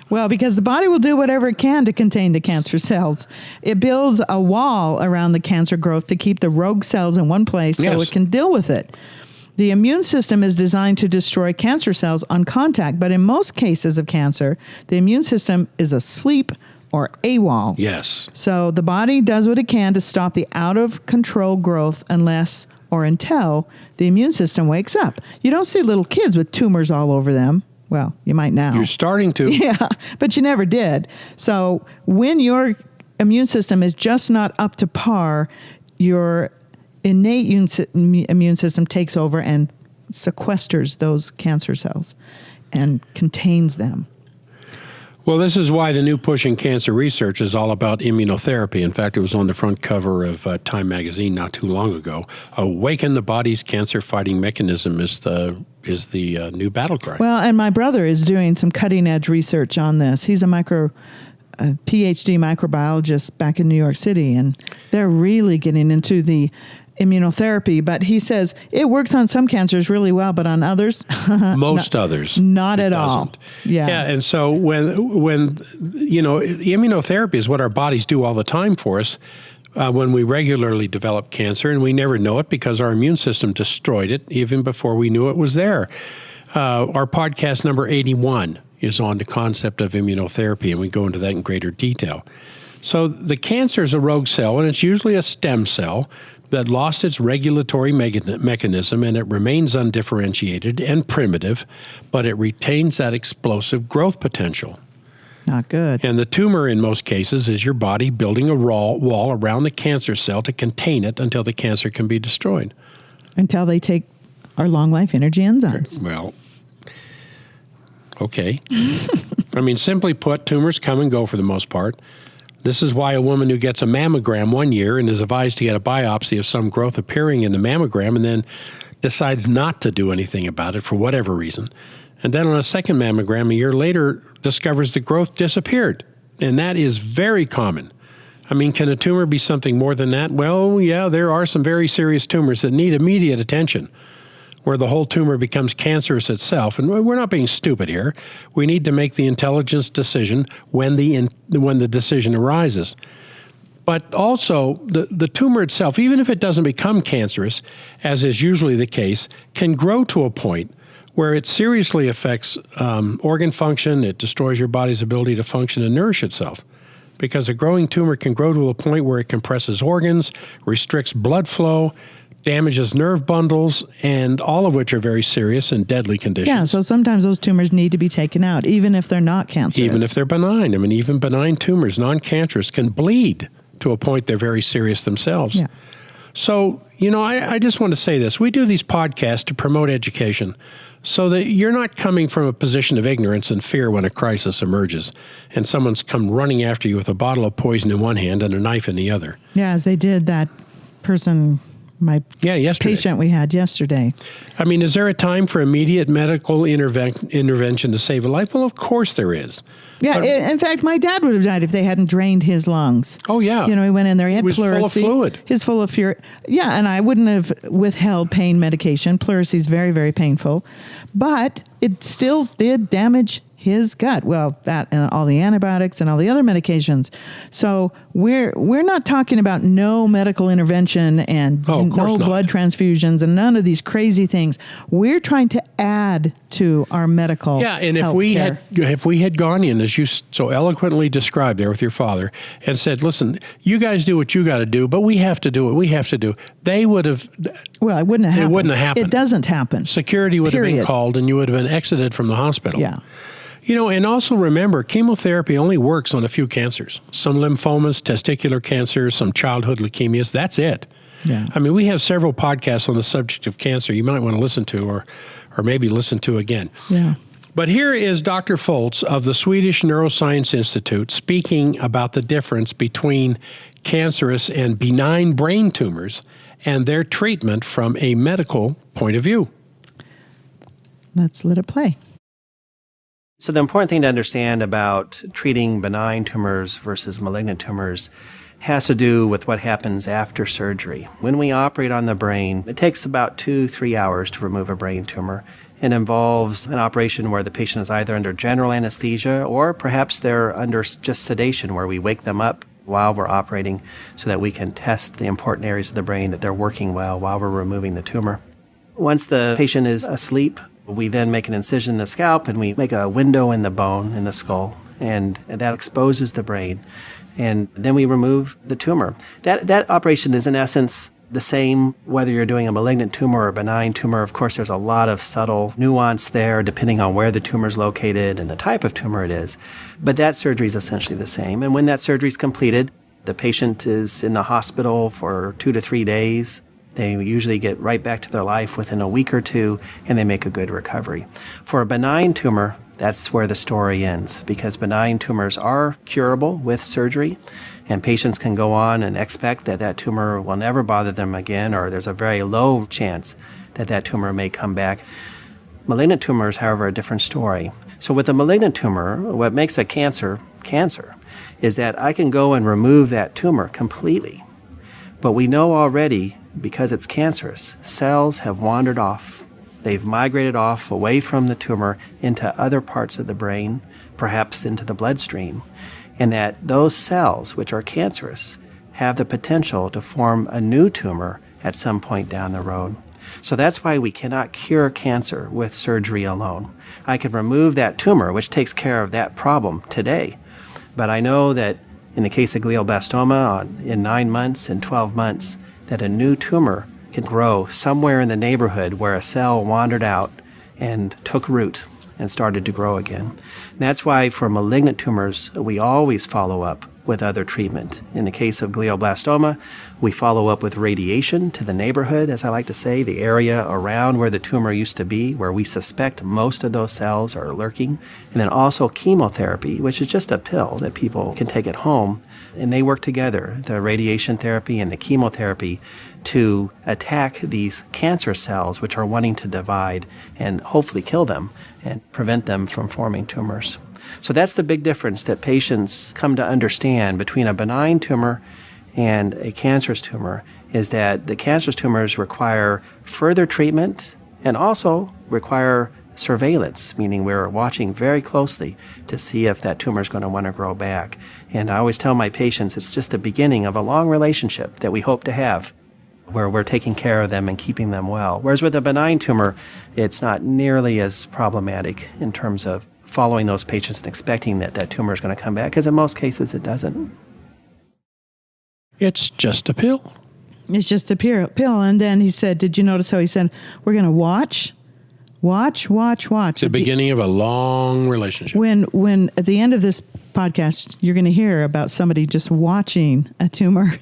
S2: Well, because the body will do whatever it can to contain the cancer cells. It builds a wall around the cancer growth to keep the rogue cells in one place so it can deal with it. The immune system is designed to destroy cancer cells on contact, but in most cases of cancer, the immune system is asleep or AWOL.
S1: Yes.
S2: So the body does what it can to stop the out-of-control growth unless or until the immune system wakes up. You don't see little kids with tumors all over them. Well, you might now.
S1: You're starting to.
S2: Yeah, but you never did. So when your immune system is just not up to par, your innate immune system takes over and sequesters those cancer cells and contains them.
S1: Well, this is why the new push in cancer research is all about immunotherapy. In fact, it was on the front cover of Time magazine not too long ago. Awaken the body's cancer-fighting mechanism is the new battle cry.
S2: Well, and my brother is doing some cutting-edge research on this. He's a PhD microbiologist back in New York City, and they're really getting into the immunotherapy, but he says it works on some cancers really well, but on others,
S1: others,
S2: not at all.
S1: Yeah, and so when immunotherapy is what our bodies do all the time for us. When we regularly develop cancer, and we never know it because our immune system destroyed it even before we knew it was there. Our podcast number 81 is on the concept of immunotherapy, and we go into that in greater detail. So the cancer is a rogue cell, and it's usually a stem cell that lost its regulatory mechanism, and it remains undifferentiated and primitive, but it retains that explosive growth potential.
S2: Not good.
S1: And the tumor, in most cases, is your body building a wall around the cancer cell to contain it until the cancer can be destroyed.
S2: Until they take our long-life energy enzymes.
S1: Well, okay. I mean, simply put, tumors come and go for the most part. This is why a woman who gets a mammogram one year and is advised to get a biopsy of some growth appearing in the mammogram and then decides not to do anything about it for whatever reason, and then on a second mammogram a year later discovers the growth disappeared. And that is very common. I mean, can a tumor be something more than that? Well, yeah, there are some very serious tumors that need immediate attention, where the whole tumor becomes cancerous itself. And we're not being stupid here. We need to make the intelligent decision when the decision arises. But also, the tumor itself, even if it doesn't become cancerous, as is usually the case, can grow to a point where it seriously affects organ function. It destroys your body's ability to function and nourish itself. Because a growing tumor can grow to a point where it compresses organs, restricts blood flow, damages nerve bundles, and all of which are very serious and deadly conditions.
S2: Yeah, so sometimes those tumors need to be taken out, even if they're not cancerous.
S1: Even if they're benign. I mean, even benign tumors, non-cancerous, can bleed to a point they're very serious themselves.
S2: Yeah.
S1: So, I just want to say this. We do these podcasts to promote education so that you're not coming from a position of ignorance and fear when a crisis emerges and someone's come running after you with a bottle of poison in one hand and a knife in the other.
S2: Yeah, as they did that person, yesterday. Patient we had yesterday.
S1: I mean, is there a time for immediate medical intervention to save a life? Well, of course there is.
S2: Yeah, in fact, my dad would have died if they hadn't drained his lungs.
S1: Oh, yeah.
S2: He went in there, he had pleurisy.
S1: Full of fluid.
S2: He's full of fury. Yeah, and I wouldn't have withheld pain medication. Pleurisy is very, very painful. But it still did damage his gut. Well, that and all the antibiotics and all the other medications. So we're not talking about no medical intervention and no blood transfusions and none of these crazy things. We're trying to add to our medical
S1: and if we had gone in, as you so eloquently described there with your father, and said, listen, you guys do what you got to do, but we have to do what we have to do, they would have...
S2: Well, it wouldn't have happened.
S1: It wouldn't have happened.
S2: It doesn't happen.
S1: Security would have been called and you would have been exited from the hospital.
S2: Yeah.
S1: And also remember, chemotherapy only works on a few cancers. Some lymphomas, testicular cancer, some childhood leukemias. That's it.
S2: Yeah.
S1: I mean, we have several podcasts on the subject of cancer you might want to listen to or maybe listen to again.
S2: Yeah.
S1: But here is Dr. Foltz of the Swedish Neuroscience Institute speaking about the difference between cancerous and benign brain tumors and their treatment from a medical point of view.
S2: Let's let it play.
S3: So the important thing to understand about treating benign tumors versus malignant tumors has to do with what happens after surgery. When we operate on the brain, it takes about 2-3 hours to remove a brain tumor. It involves an operation where the patient is either under general anesthesia or perhaps they're under just sedation where we wake them up while we're operating so that we can test the important areas of the brain that they're working well while we're removing the tumor. Once the patient is asleep, we then make an incision in the scalp and we make a window in the bone in the skull, and that exposes the brain. And then we remove the tumor. That operation is in essence the same whether you're doing a malignant tumor or a benign tumor. Of course, there's a lot of subtle nuance there depending on where the tumor is located and the type of tumor it is. But that surgery is essentially the same. And when that surgery is completed, the patient is in the hospital for 2 to 3 days. They usually get right back to their life within a week or two, and they make a good recovery. For a benign tumor, that's where the story ends, because benign tumors are curable with surgery, and patients can go on and expect that that tumor will never bother them again, or there's a very low chance that that tumor may come back. Malignant tumors, however, are a different story. So with a malignant tumor, what makes a cancer is that I can go and remove that tumor completely. But we know already, because it's cancerous, cells have wandered off. They've migrated off away from the tumor into other parts of the brain, perhaps into the bloodstream, and that those cells, which are cancerous, have the potential to form a new tumor at some point down the road. So that's why we cannot cure cancer with surgery alone. I can remove that tumor, which takes care of that problem today, but I know that in the case of glioblastoma, in 9 months and 12 months, that a new tumor can grow somewhere in the neighborhood where a cell wandered out and took root and started to grow again. And that's why for malignant tumors, we always follow up with other treatment. In the case of glioblastoma, we follow up with radiation to the neighborhood, as I like to say, the area around where the tumor used to be, where we suspect most of those cells are lurking. And then also chemotherapy, which is just a pill that people can take at home. And they work together, the radiation therapy and the chemotherapy, to attack these cancer cells which are wanting to divide and hopefully kill them and prevent them from forming tumors. So that's the big difference that patients come to understand between a benign tumor and a cancerous tumor, is that the cancerous tumors require further treatment and also require surveillance, meaning we're watching very closely to see if that tumor is going to want to grow back. And I always tell my patients it's just the beginning of a long relationship that we hope to have, where we're taking care of them and keeping them well. Whereas with a benign tumor, it's not nearly as problematic in terms of following those patients and expecting that that tumor is going to come back, because in most cases it doesn't.
S1: It's just a pill.
S2: It's just a pill. And then he said, did you notice how he said, we're going to watch?
S1: The beginning of a long relationship.
S2: When at the end of this podcast, you're going to hear about somebody just watching a tumor.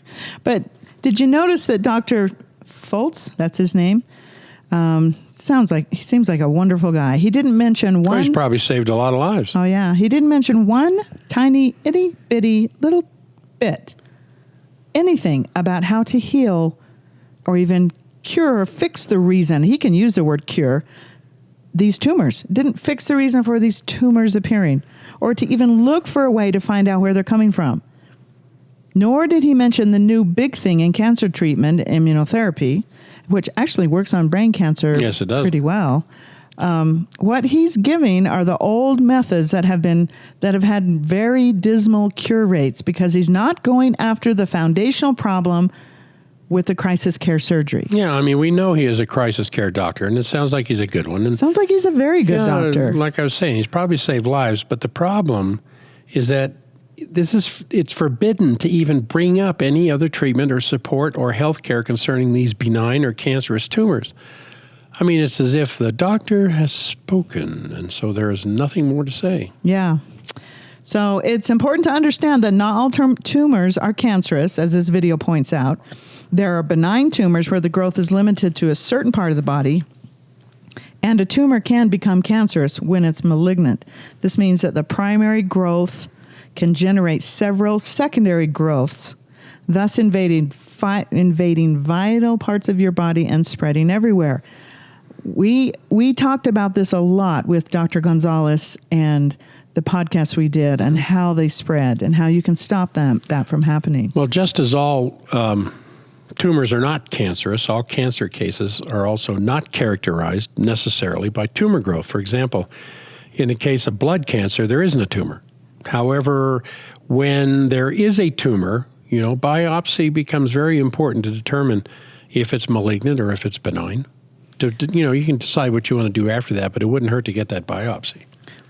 S2: But did you notice that Dr. Foltz, that's his name, he seems like a wonderful guy. He didn't mention one.
S1: He's probably saved a lot of lives.
S2: Oh, yeah. He didn't mention one tiny, itty bitty little bit, anything about how to heal or even cure or fix the reason. He can use the word cure. These tumors didn't fix the reason for these tumors appearing, or to even look for a way to find out where they're coming from. Nor did he mention the new big thing in cancer treatment, immunotherapy, which actually works on brain cancer pretty well. What he's giving are the old methods that have had very dismal cure rates, because he's not going after the foundational problem with the crisis care surgery.
S1: Yeah, I mean, we know he is a crisis care doctor, and it sounds like he's a good one. And
S2: sounds like he's a very good doctor.
S1: Like I was saying, he's probably saved lives, but the problem is that it's forbidden to even bring up any other treatment or support or health care concerning these benign or cancerous tumors. I mean, it's as if the doctor has spoken, and so there is nothing more to say.
S2: Yeah. So it's important to understand that not all tumors are cancerous, as this video points out. There are benign tumors where the growth is limited to a certain part of the body, and a tumor can become cancerous when it's malignant. This means that the primary growth can generate several secondary growths, thus invading vital parts of your body and spreading everywhere. We talked about this a lot with Dr. Gonzalez and the podcast we did, and how they spread and how you can stop that from happening.
S1: Well, just as all tumors are not cancerous, all cancer cases are also not characterized necessarily by tumor growth. For example, in the case of blood cancer, there isn't a tumor. However, when there is a tumor, biopsy becomes very important to determine if it's malignant or if it's benign. You can decide what you want to do after that, but it wouldn't hurt to get that biopsy.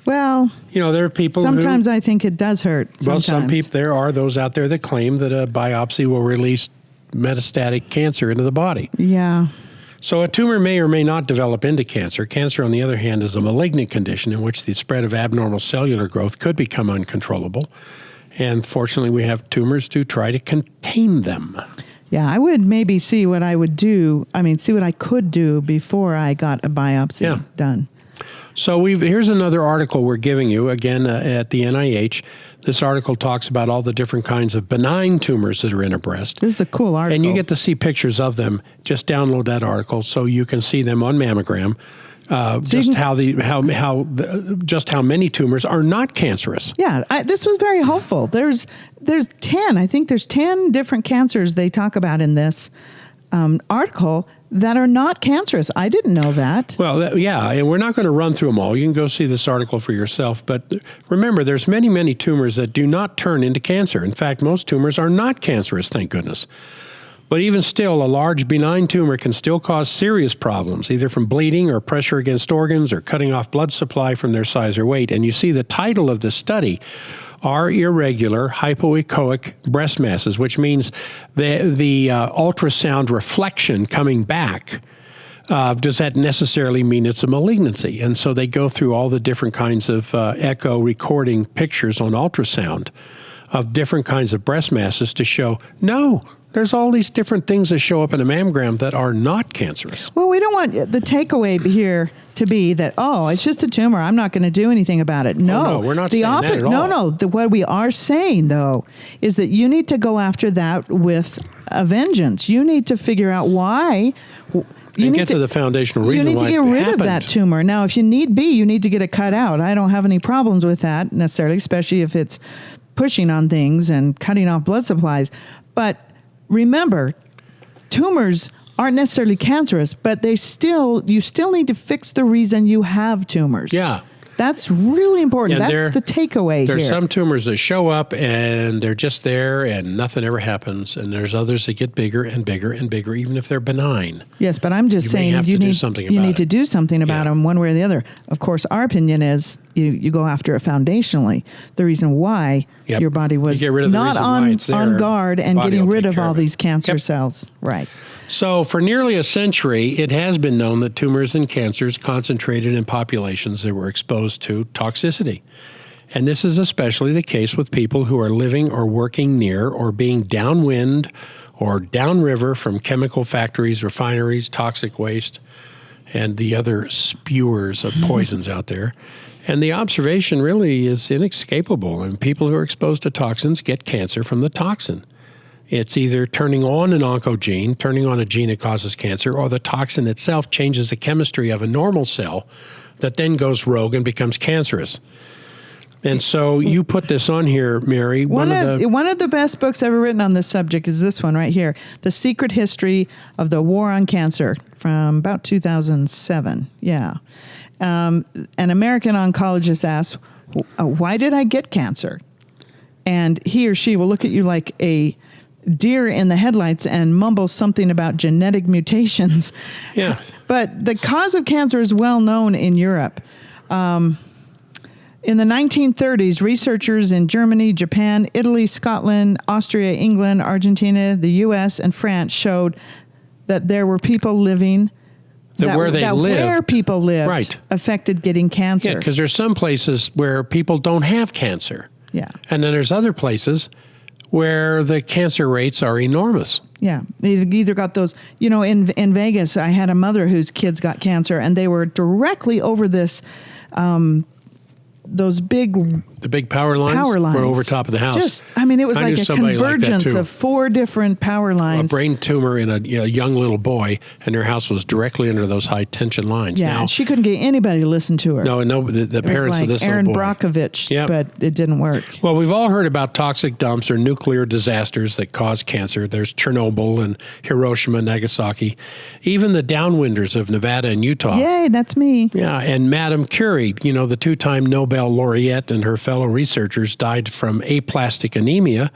S2: Well,
S1: there are people
S2: sometimes I think it does hurt. Sometimes.
S1: There are those out there that claim that a biopsy will release metastatic cancer into the body.
S2: Yeah.
S1: So a tumor may or may not develop into cancer. Cancer, on the other hand, is a malignant condition in which the spread of abnormal cellular growth could become uncontrollable. And fortunately, we have tumors to try to contain them.
S2: Yeah, I would maybe see what I could do before I got a biopsy done.
S1: So here's another article we're giving you, again, at the NIH. This article talks about all the different kinds of benign tumors that are in a breast.
S2: This is a cool article.
S1: And you get to see pictures of them. Just download that article so you can see them on mammogram. Just how many tumors are not cancerous.
S2: Yeah, this was very helpful. There's 10. I think there's 10 different cancers they talk about in this article that are not cancerous. I didn't know that.
S1: Well, and we're not going to run through them all. You can go see this article for yourself. But remember, there's many, many tumors that do not turn into cancer. In fact, most tumors are not cancerous, thank goodness. But even still, a large benign tumor can still cause serious problems, either from bleeding or pressure against organs or cutting off blood supply from their size or weight. And you see the title of this study are irregular hypoechoic breast masses, which means the ultrasound reflection coming back. Does that necessarily mean it's a malignancy? And so they go through all the different kinds of echo recording pictures on ultrasound of different kinds of breast masses to show, no, there's all these different things that show up in a mammogram that are not cancerous.
S2: Well, we don't want the takeaway here to be that, it's just a tumor. I'm not going to do anything about it. No,
S1: we're not saying that at all.
S2: No. What we are saying, though, is that you need to go after that with a vengeance. You need to figure out why.
S1: You need to the foundational reason why it happened.
S2: You need to get rid of that tumor. Now, if you need be, you need to get it cut out. I don't have any problems with that necessarily, especially if it's pushing on things and cutting off blood supplies. But remember, tumors aren't necessarily cancerous, but you still need to fix the reason you have tumors.
S1: Yeah.
S2: That's really important.
S1: And
S2: That's the takeaway
S1: There's
S2: here.
S1: some tumors that show up and they're just there and nothing ever happens. And there's others that get bigger and bigger and bigger, even if they're benign.
S2: Yes, but I'm just saying
S1: you need
S2: to do something about them one way or the other. Of course, our opinion is you go after it foundationally. The reason why your body was not on guard and getting rid of all these cancer cells. Right.
S1: So for nearly a century, it has been known that tumors and cancers concentrated in populations that were exposed to toxicity. And this is especially the case with people who are living or working near or being downwind or downriver from chemical factories, refineries, toxic waste, and the other spewers of poisons out there. And the observation really is inescapable. And people who are exposed to toxins get cancer from the toxin. It's either turning on an oncogene, turning on a gene that causes cancer, or the toxin itself changes the chemistry of a normal cell that then goes rogue and becomes cancerous. And so you put this on here, Mary.
S2: One of the best books ever written on this subject is this one right here, The Secret History of the War on Cancer, from about 2007. Yeah. An American oncologist asks, why did I get cancer? And he or she will look at you like a deer in the headlights and mumble something about genetic mutations.
S1: Yeah.
S2: But the cause of cancer is well known in Europe. In the 1930s, researchers in Germany, Japan, Italy, Scotland, Austria, England, Argentina, the U.S., and France showed that there were people living where people lived affected getting cancer.
S1: Yeah, because there's some places where people don't have cancer.
S2: Yeah.
S1: And then there's other places where the cancer rates are enormous.
S2: Yeah. They either got those, in Vegas, I had a mother whose kids got cancer, and they were directly over this, the big power lines were over top of the house. It was like a convergence of 4 different power lines.
S1: A brain tumor in a young little boy, and their house was directly under those high tension lines.
S2: Yeah, and she couldn't get anybody to listen to her.
S1: No, the parents of this
S2: Aaron
S1: little boy.
S2: Brockovich, but it didn't work.
S1: Well, we've all heard about toxic dumps or nuclear disasters that cause cancer. There's Chernobyl and Hiroshima, Nagasaki, even the downwinders of Nevada and Utah.
S2: Yay, that's me.
S1: Yeah, and Madame Curie, the 2-time Nobel laureate, and her fellow researchers died from aplastic anemia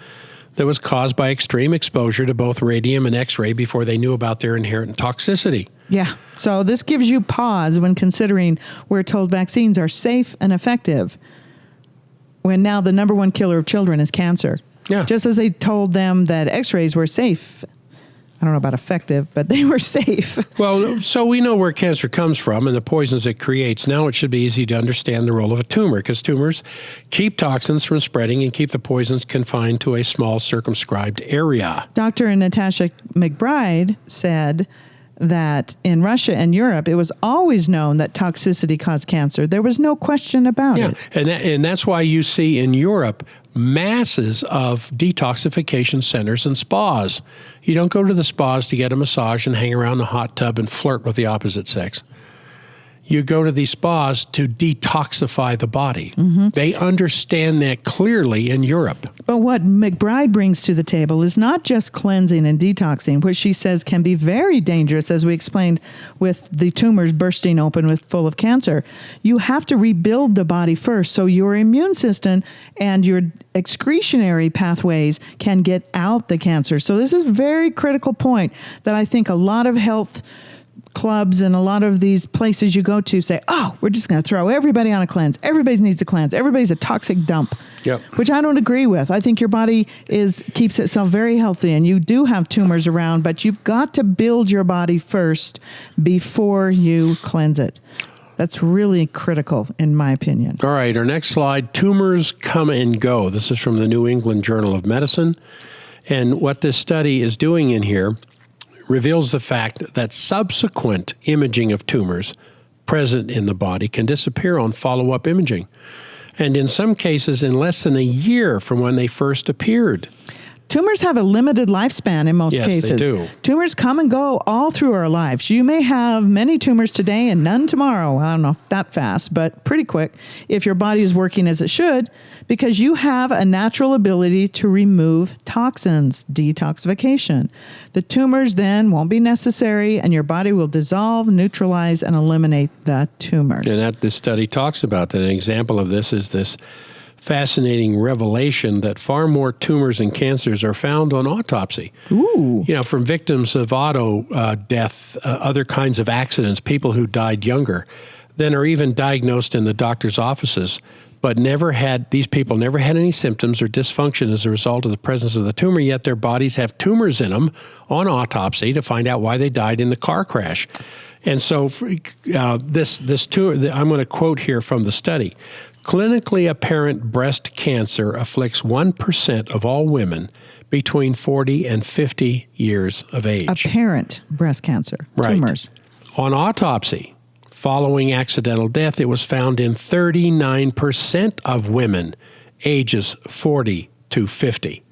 S1: that was caused by extreme exposure to both radium and X-ray before they knew about their inherent toxicity.
S2: Yeah. So this gives you pause when considering we're told vaccines are safe and effective, when now the number one killer of children is cancer.
S1: Yeah.
S2: Just as they told them that X-rays were safe. I don't know about effective, but they were safe.
S1: Well, so we know where cancer comes from and the poisons it creates. Now it should be easy to understand the role of a tumor, because tumors keep toxins from spreading and keep the poisons confined to a small circumscribed area.
S2: Dr. Natasha McBride said that in Russia and Europe, it was always known that toxicity caused cancer. There was no question about it.
S1: And that's why you see in Europe masses of detoxification centers and spas. You don't go to the spas to get a massage and hang around the hot tub and flirt with the opposite sex. You go to these spas to detoxify the body. Mm-hmm. They understand that clearly in Europe.
S2: But what McBride brings to the table is not just cleansing and detoxing, which she says can be very dangerous, as we explained with the tumors bursting open full of cancer. You have to rebuild the body first so your immune system and your excretionary pathways can get out the cancer. So this is a very critical point that I think a lot of health clubs and a lot of these places you go to say, we're just going to throw everybody on a cleanse. Everybody needs a cleanse. Everybody's a toxic dump, which I don't agree with. I think your body keeps itself very healthy, and you do have tumors around, but you've got to build your body first before you cleanse it. That's really critical, in my opinion.
S1: All right, our next slide, tumors come and go. This is from the New England Journal of Medicine. And what this study is doing in here reveals the fact that subsequent imaging of tumors present in the body can disappear on follow-up imaging, and in some cases in less than a year from when they first appeared.
S2: tumors have a limited lifespan in most
S1: Yes,
S2: cases.
S1: they do.
S2: Tumors come and go all through our lives. You may have many tumors today and none tomorrow. I don't know if that fast, but pretty quick if your body is working as it should, because you have a natural ability to remove toxins, detoxification. The tumors then won't be necessary and your body will dissolve, neutralize, and eliminate the tumors.
S1: And this study talks about that. An example of this is this fascinating revelation that far more tumors and cancers are found on autopsy.
S2: Ooh.
S1: From victims of auto death, other kinds of accidents, people who died younger, than are even diagnosed in the doctor's offices, but these people never had any symptoms or dysfunction as a result of the presence of the tumor, yet their bodies have tumors in them on autopsy to find out why they died in the car crash. And so this tumor, I'm going to quote here from the study. Clinically apparent breast cancer afflicts 1% of all women between 40 and 50 years of age.
S2: Apparent breast cancer, tumors.
S1: On autopsy, following accidental death, it was found in 39% of women ages 40 to 50.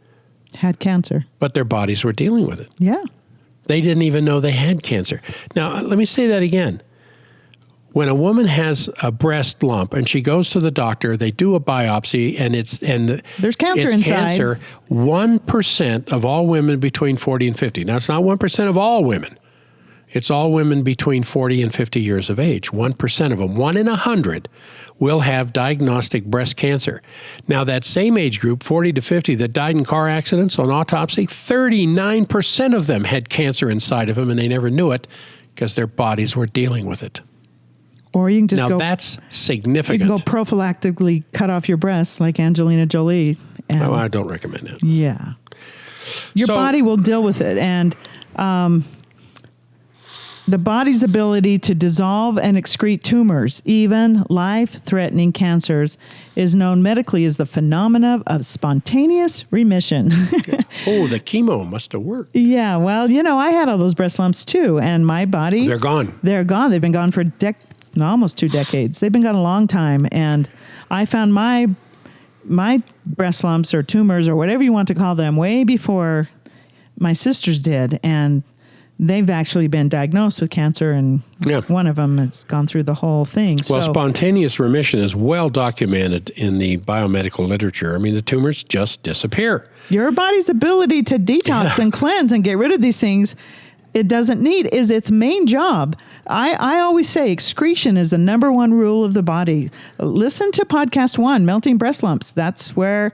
S2: Had cancer.
S1: But their bodies were dealing with it.
S2: Yeah.
S1: They didn't even know they had cancer. Now, let me say that again. When a woman has a breast lump and she goes to the doctor, they do a biopsy and
S2: there's cancer inside.
S1: 1% of all women between 40 and 50. Now, it's not 1% of all women. It's all women between 40 and 50 years of age. 1% of them, 1 in 100, will have diagnostic breast cancer. Now, that same age group, 40 to 50, that died in car accidents on autopsy, 39% of them had cancer inside of them and they never knew it because their bodies were dealing with it.
S2: Or you can just
S1: that's significant.
S2: You can go prophylactically cut off your breasts like Angelina Jolie. And
S1: I don't recommend that.
S2: Yeah. Your body will deal with it. And the body's ability to dissolve and excrete tumors, even life-threatening cancers, is known medically as the phenomena of spontaneous remission.
S1: Oh, the chemo must have worked.
S2: Yeah, well, I had all those breast lumps too, and my body...
S1: They're gone.
S2: They're gone. They've been gone for almost 2 decades. They've been gone a long time, and I found my breast lumps or tumors or whatever you want to call them way before my sisters did, and they've actually been diagnosed with cancer, and one of them has gone through the whole thing.
S1: Well, spontaneous remission is well documented in the biomedical literature. I mean, the tumors just disappear.
S2: Your body's ability to detox and cleanse and get rid of these things it doesn't need is its main job. I always say excretion is the number one rule of the body. Listen to podcast 1, Melting Breast Lumps. That's where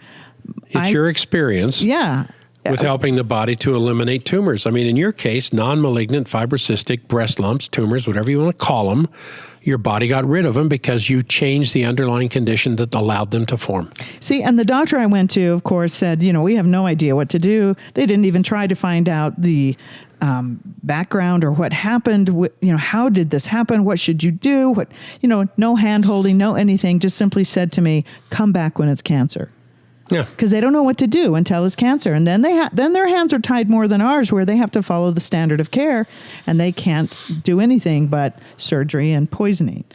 S1: it's your experience.
S2: Yeah.
S1: With helping the body to eliminate tumors. I mean, in your case, non-malignant fibrocystic breast lumps, tumors, whatever you want to call them, your body got rid of them because you changed the underlying condition that allowed them to form. See,
S2: and the doctor I went to, of course, said, we have no idea what to do. They didn't even try to find out the background or what happened. How did this happen? What should you do? No hand-holding, no anything. Just simply said to me, come back when it's cancer.
S1: Yeah,
S2: because they don't know what to do until it's cancer, and then then their hands are tied more than ours, where they have to follow the standard of care, and they can't do anything but surgery and poisoning.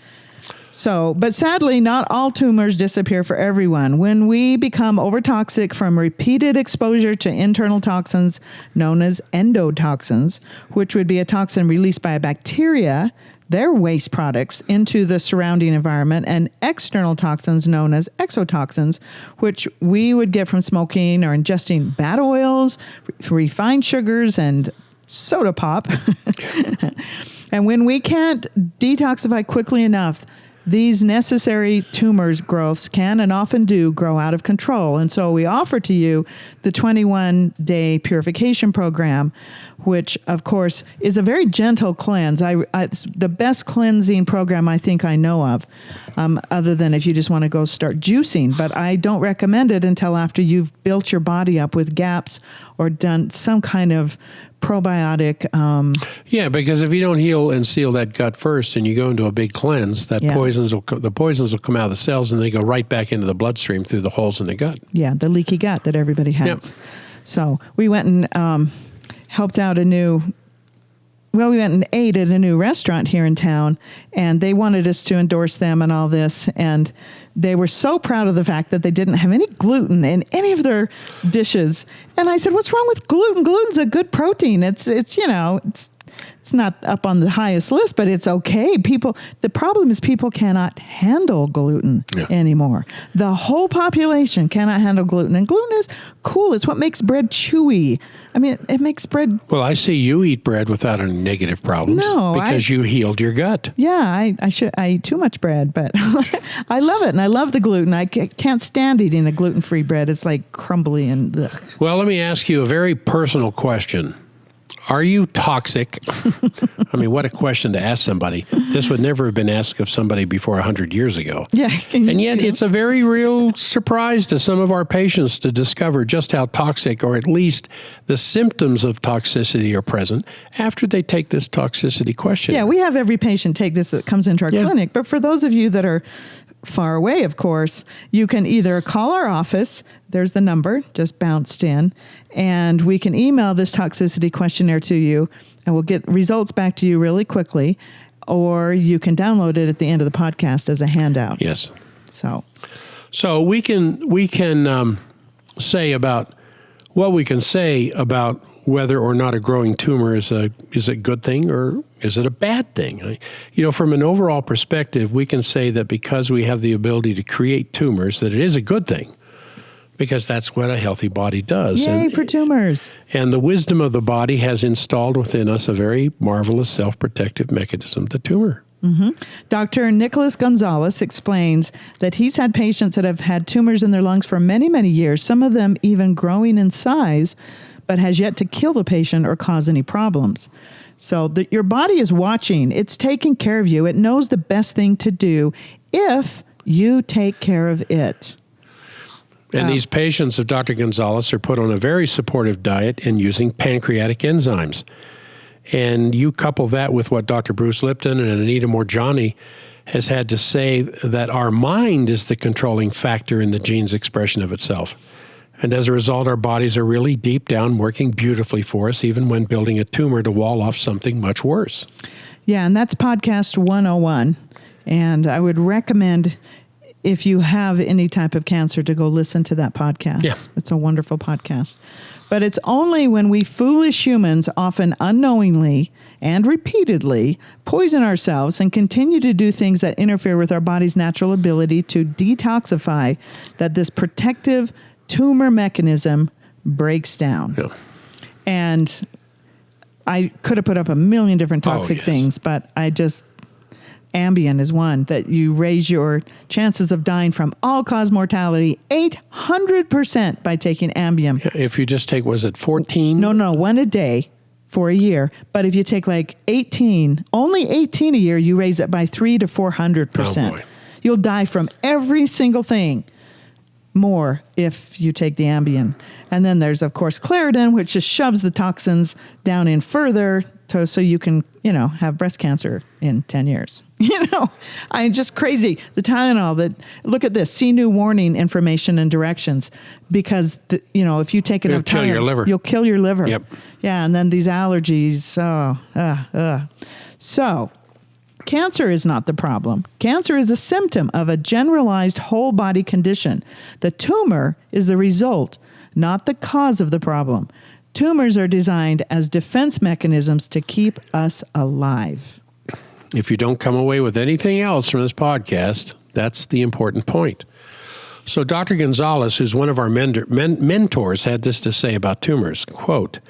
S2: So, but sadly, not all tumors disappear for everyone. When we become overtoxic from repeated exposure to internal toxins known as endotoxins, which would be a toxin released by a bacteria, their waste products into the surrounding environment, and external toxins known as exotoxins, which we would get from smoking or ingesting bad oils, refined sugars, and soda pop. And when we can't detoxify quickly enough, these necessary tumors growths can and often do grow out of control. And so we offer to you the 21-day purification program, which, of course, is a very gentle cleanse. It's the best cleansing program I think I know of, other than if you just want to go start juicing. But I don't recommend it until after you've built your body up with gaps or done some kind of probiotic.
S1: Yeah, because if you don't heal and seal that gut first and you go into a big cleanse, the poisons will come out of the cells and they go right back into the bloodstream through the holes in the gut.
S2: Yeah, the leaky gut that everybody has.
S1: Yep.
S2: So we went and helped out a new Well, we went and ate at a new restaurant here in town, and they wanted us to endorse them and all this. And they were so proud of the fact that they didn't have any gluten in any of their dishes. And I said, "What's wrong with gluten? Gluten's a good protein. It's not up on the highest list, but it's okay. The problem is people cannot handle gluten anymore. The whole population cannot handle gluten. And gluten is cool. It's what makes bread chewy. I mean, it makes bread.
S1: Well, I see you eat bread without any negative problems.
S2: No,
S1: because you healed your gut.
S2: Yeah, I eat too much bread, but I love it. And I love the gluten. I can't stand eating a gluten-free bread. It's like crumbly and ugh.
S1: Well, let me ask you a very personal question. Are you toxic? I mean, what a question to ask somebody. This would never have been asked of somebody before 100 years ago.
S2: Yeah.
S1: And yet it's a very real surprise to some of our patients to discover just how toxic, or at least the symptoms of toxicity, are present after they take this toxicity question.
S2: Yeah, we have every patient take this that comes into our clinic. But for those of you that are far away, of course, you can either call our office. There's the number, just bounced in. And we can email this toxicity questionnaire to you, and we'll get results back to you really quickly. Or you can download it at the end of the podcast as a handout.
S1: Yes.
S2: So
S1: we can say about what we can say about whether or not a growing tumor is a good thing or is it a bad thing. From an overall perspective, we can say that because we have the ability to create tumors, that it is a good thing, because that's what a healthy body does.
S2: Yay for tumors.
S1: And the wisdom of the body has installed within us a very marvelous self-protective mechanism, the tumor.
S2: Mm-hmm. Dr. Nicholas Gonzalez explains that he's had patients that have had tumors in their lungs for many, many years, some of them even growing in size, but has yet to kill the patient or cause any problems. So your body is watching. It's taking care of you. It knows the best thing to do if you take care of it.
S1: And these patients of Dr. Gonzalez are put on a very supportive diet and using pancreatic enzymes. And you couple that with what Dr. Bruce Lipton and Anita Morjani has had to say, that our mind is the controlling factor in the gene's expression of itself. And as a result, our bodies are really deep down working beautifully for us, even when building a tumor to wall off something much worse.
S2: Yeah, and that's podcast 101. And I would recommend, if you have any type of cancer, to go listen to that podcast.
S1: Yeah.
S2: It's a wonderful podcast. But it's only when we foolish humans, often unknowingly and repeatedly, poison ourselves and continue to do things that interfere with our body's natural ability to detoxify, that this protective tumor mechanism breaks down.
S1: Yeah.
S2: And I could have put up a million different toxic things, but Ambien is one that you raise your chances of dying from all-cause mortality 800% by taking Ambien.
S1: Yeah, if you just take, was it 14?
S2: No, one a day for a year. But if you take like 18, only 18 a year, you raise it by 300 to 400%.
S1: Oh, boy.
S2: You'll die from every single thing more if you take the Ambien. And then there's, of course, Claritin, which just shoves the toxins down in further so you can, have breast cancer in 10 years. I'm just crazy. The Tylenol, look at this, see new warning information and directions, because, if you take enough
S1: kill your liver.
S2: You'll kill your liver.
S1: Yep.
S2: Yeah, and then these allergies. So, cancer is not the problem. Cancer is a symptom of a generalized whole body condition. The tumor is the result, not the cause of the problem. Tumors are designed as defense mechanisms to keep us alive.
S1: If you don't come away with anything else from this podcast, that's the important point. So Dr. Gonzalez, who's one of our mentors, had this to say about tumors, quote,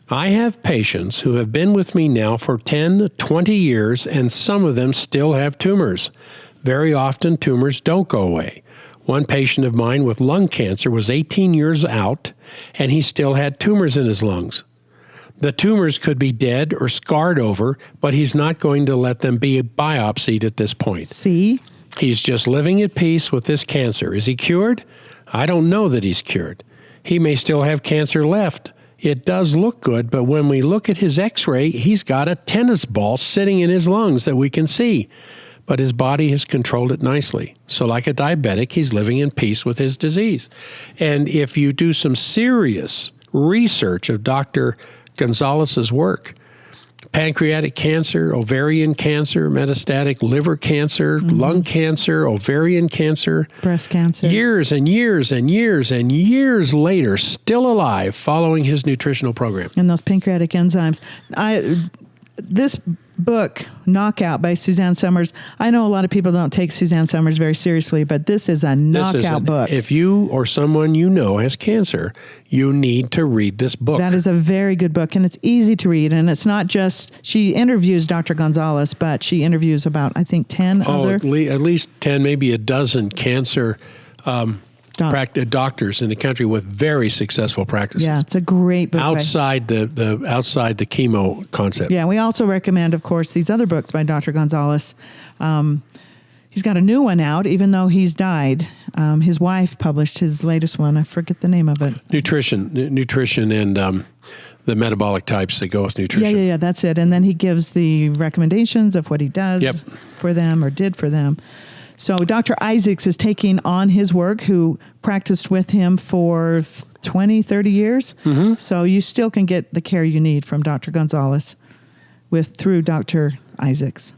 S1: "I have patients who have been with me now for 10, 20 years, and some of them still have tumors. Very often, tumors don't go away. One patient of mine with lung cancer was 18 years out, and he still had tumors in his lungs. The tumors could be dead or scarred over, but he's not going to let them be biopsied at this point.
S2: See?
S1: He's just living at peace with this cancer. Is he cured? I don't know that he's cured. He may still have cancer left. It does look good, but when we look at his x-ray, he's got a tennis ball sitting in his lungs that we can see. But his body has controlled it nicely. So like a diabetic, he's living in peace with his disease." And if you do some serious research of Dr. Gonzalez's work, pancreatic cancer, ovarian cancer, metastatic liver cancer, lung cancer, ovarian cancer.
S2: Breast cancer.
S1: Years and years and years and years later, still alive following his nutritional program.
S2: And those pancreatic enzymes. This book, Knockout by Suzanne Somers, I know a lot of people don't take Suzanne Somers very seriously, but this is a knockout book.
S1: If you or someone you know has cancer, you need to read this book.
S2: That is a very good book, and it's easy to read. And it's not just, she interviews Dr. Gonzalez, but she interviews about, I think, 10 other.
S1: At least 10, maybe a dozen cancer doctors in the country with very successul practices.
S2: Yeah, it's a great book.
S1: Outside the chemo concept.
S2: Yeah, we also recommend, of course, these other books by Dr. Gonzalez. He's got a new one out, even though he's died. His wife published his latest one. I forget the name of it.
S1: Nutrition and the metabolic types that go with nutrition.
S2: Yeah, that's it. And then he gives the recommendations of what he does for them or did for them. So Dr. Isaacs is taking on his work, who practiced with him for 20, 30 years. Mm-hmm. So you still can get the care you need from Dr. Gonzalez through Dr. Isaacs.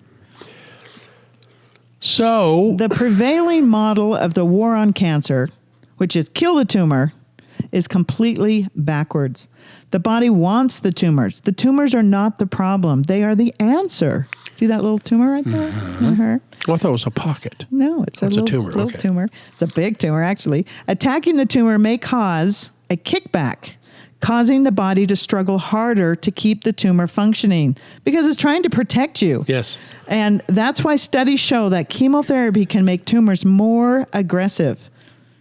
S1: So
S2: the prevailing model of the war on cancer, which is kill the tumor, is completely backwards. The body wants the tumors. The tumors are not the problem. They are the answer. See that little tumor right there? Mm-hmm.
S1: I thought it was a pocket.
S2: No, it's a tumor. Little tumor. It's a big tumor, actually. Attacking the tumor may cause a kickback, causing the body to struggle harder to keep the tumor functioning because it's trying to protect you.
S1: Yes.
S2: And that's why studies show that chemotherapy can make tumors more aggressive.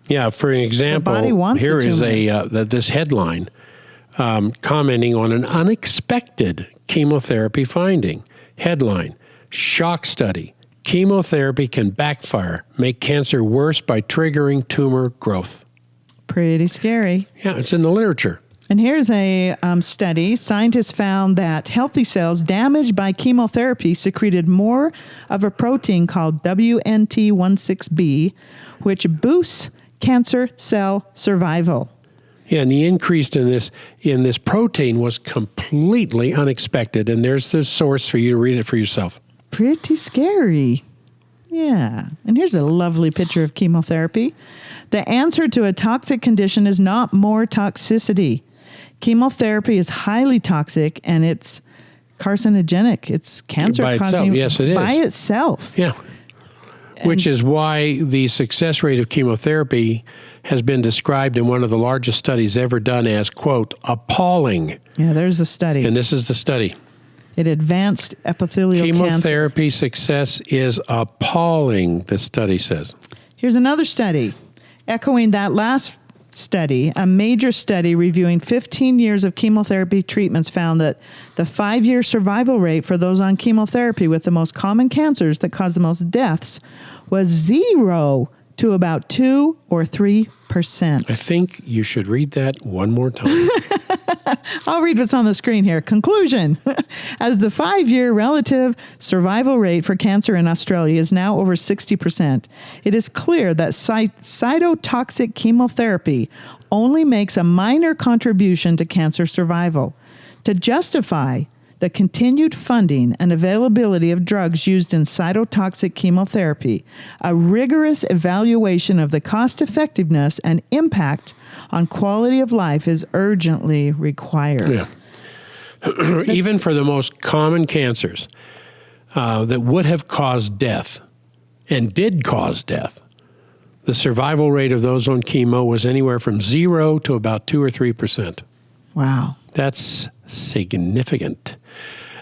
S1: Yeah, for an example, here is this headline commenting on an unexpected chemotherapy finding. Headline, shock study. Chemotherapy can backfire, make cancer worse by triggering tumor growth.
S2: Pretty scary.
S1: Yeah, it's in the literature.
S2: And here's a study. Scientists found that healthy cells damaged by chemotherapy secreted more of a protein called WNT16B, which boosts cancer cell survival.
S1: Yeah, and the increase in this protein was completely unexpected. And there's the source for you to read it for yourself.
S2: Pretty scary. Yeah. And here's a lovely picture of chemotherapy. The answer to a toxic condition is not more toxicity. Chemotherapy is highly toxic and it's carcinogenic. It's cancer causing.
S1: Yes, it is.
S2: By itself.
S1: Yeah. Which is why the success rate of chemotherapy has been described in one of the largest studies ever done as, quote, appalling.
S2: Yeah, there's the study.
S1: And this is the study.
S2: It advanced epithelial
S1: Chemotherapy success is appalling, the study says.
S2: Here's another study. Echoing that last study, a major study reviewing 15 years of chemotherapy treatments found that the 5-year survival rate for those on chemotherapy with the most common cancers that cause the most deaths was 0 to about 2 or 3%.
S1: I think you should read that one more time.
S2: I'll read what's on the screen here. Conclusion. As the 5-year relative survival rate for cancer in Australia is now over 60%, it is clear that cytotoxic chemotherapy only makes a minor contribution to cancer survival. To justify the continued funding and availability of drugs used in cytotoxic chemotherapy, a rigorous evaluation of the cost effectiveness and impact on quality of life is urgently required.
S1: Yeah. Even for the most common cancers that would have caused death and did cause death, the survival rate of those on chemo was anywhere from 0 to about 2 or 3%.
S2: Wow.
S1: That's significant.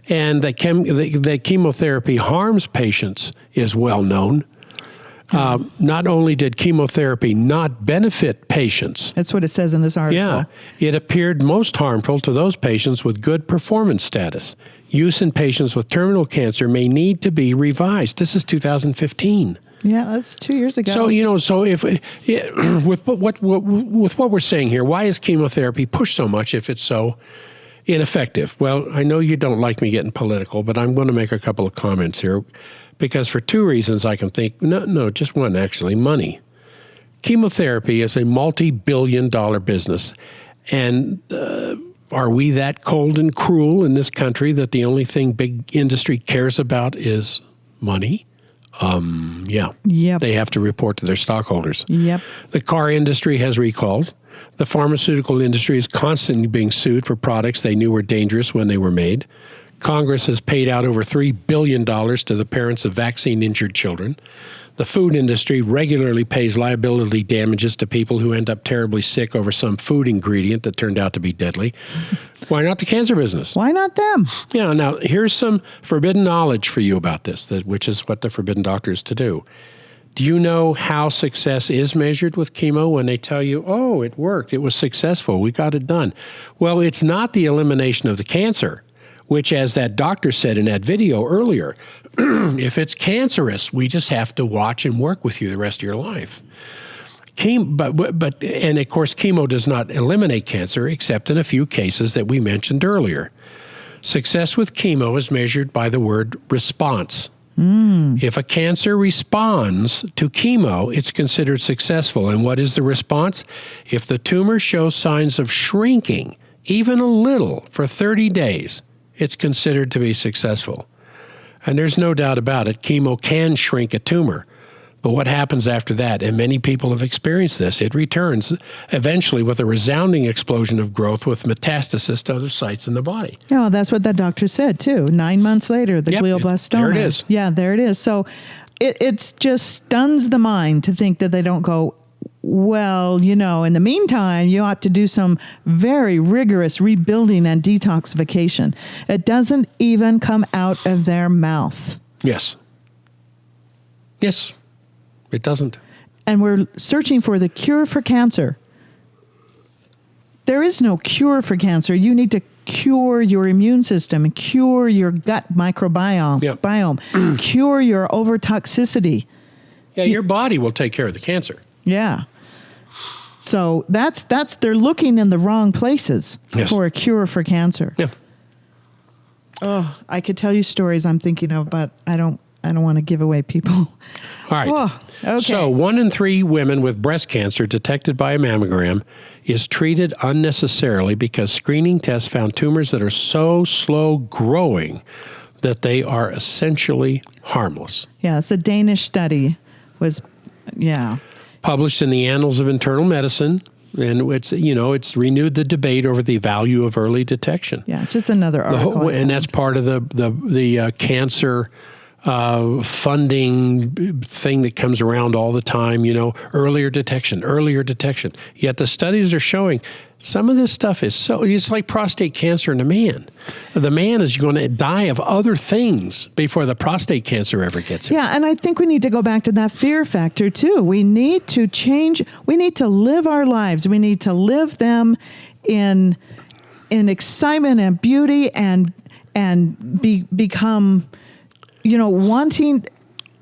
S1: And that chemotherapy harms patients is well known. Not only did chemotherapy not benefit patients.
S2: That's what it says in this article.
S1: Yeah. It appeared most harmful to those patients with good performance status. Use in patients with terminal cancer may need to be revised. This is 2015.
S2: Yeah, that's 2 years ago.
S1: So if with what we're saying here, why is chemotherapy pushed so much if it's so ineffective? Well, I know you don't like me getting political, but I'm going to make a couple of comments here because for two reasons I can think, no, just one actually, money. Chemotherapy is a multi-billion-dollar business, and Are we that cold and cruel in this country that the only thing big industry cares about is money? Yeah.
S2: Yep.
S1: They have to report to their stockholders.
S2: Yep.
S1: The car industry has recalls. The pharmaceutical industry is constantly being sued for products they knew were dangerous when they were made. Congress has paid out over $3 billion to the parents of vaccine-injured children. The food industry regularly pays liability damages to people who end up terribly sick over some food ingredient that turned out to be deadly. Why not the cancer business?
S2: Why not them?
S1: Yeah, now here's some forbidden knowledge for you about this, which is what the forbidden doctor is to do. Do you know how success is measured with chemo when they tell you, oh, it worked, it was successful, we got it done? Well, it's not the elimination of the cancer, which, as that doctor said in that video earlier, if it's cancerous, we just have to watch and work with you the rest of your life. And of course, chemo does not eliminate cancer except in a few cases that we mentioned earlier. Success with chemo is measured by the word response. If a cancer responds to chemo, it's considered successful. And what is the response? If the tumor shows signs of shrinking, even a little, for 30 days, it's considered to be successful. And there's no doubt about it, chemo can shrink a tumor. But what happens after that? And many people have experienced this. It returns eventually with a resounding explosion of growth with metastasis to other sites in the body.
S2: Oh, that's what that doctor said, too. 9 months later, the glioblastoma.
S1: There it is.
S2: Yeah, there it is. So it just stuns the mind to think that they don't go, well, in the meantime, you ought to do some very rigorous rebuilding and detoxification. It doesn't even come out of their mouth.
S1: Yes. Yes. It doesn't.
S2: And we're searching for the cure for cancer. There is no cure for cancer. You need to cure your immune system and cure your gut microbiome, cure your overtoxicity.
S1: Yeah, your body will take care of the cancer.
S2: Yeah. So that's they're looking in the wrong places for a cure for cancer.
S1: Yeah.
S2: Oh, I could tell you stories I'm thinking of, but I don't want to give away people.
S1: All right.
S2: Oh, okay.
S1: So 1 in 3 women with breast cancer detected by a mammogram is treated unnecessarily because screening tests found tumors that are so slow growing that they are essentially harmless.
S2: Yeah, it's a Danish study
S1: Published in the Annals of Internal Medicine, and it's renewed the debate over the value of early detection.
S2: Yeah, it's just another article.
S1: And that's part of the cancer funding thing that comes around all the time, earlier detection. Yet the studies are showing some of this stuff it's like prostate cancer in a man. The man is going to die of other things before the prostate cancer ever gets him.
S2: Yeah, and I think we need to go back to that fear factor too. We need to change. We need to live our lives. We need to live them in excitement and beauty and become wanting.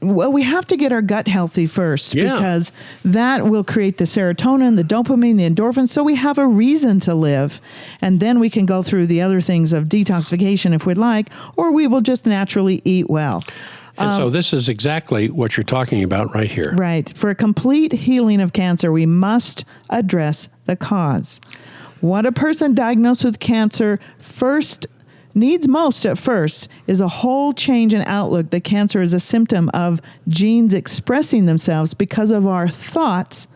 S2: Well, we have to get our gut healthy first because that will create the serotonin, the dopamine, the endorphins, so we have a reason to live. And then we can go through the other things of detoxification if we'd like, or we will just naturally eat well.
S1: And so this is exactly what you're talking about right here.
S2: Right. For a complete healing of cancer, we must address the cause. What a person diagnosed with cancer needs most at first is a whole change in outlook that cancer is a symptom of genes expressing themselves because of our thoughts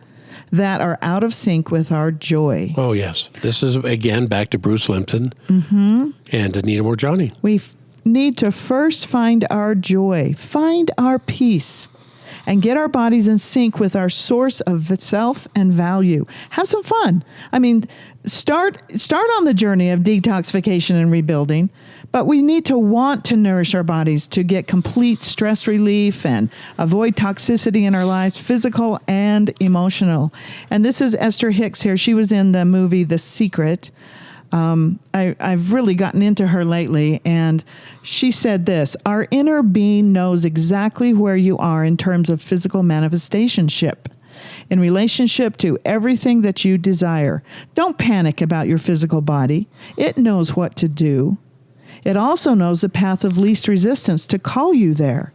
S2: that are out of sync with our joy.
S1: Oh, yes. This is, again, back to Bruce Lipton and Anita Morjani.
S2: We need to first find our joy, find our peace, and get our bodies in sync with our source of self and value. Have some fun. I mean, start on the journey of detoxification and rebuilding, but we need to want to nourish our bodies to get complete stress relief and avoid toxicity in our lives, physical and emotional. And this is Esther Hicks here. She was in the movie The Secret. I've really gotten into her lately, and she said this: our inner being knows exactly where you are in terms of physical manifestationship, in relationship to everything that you desire. Don't panic about your physical body. It knows what to do. It also knows the path of least resistance to call you there.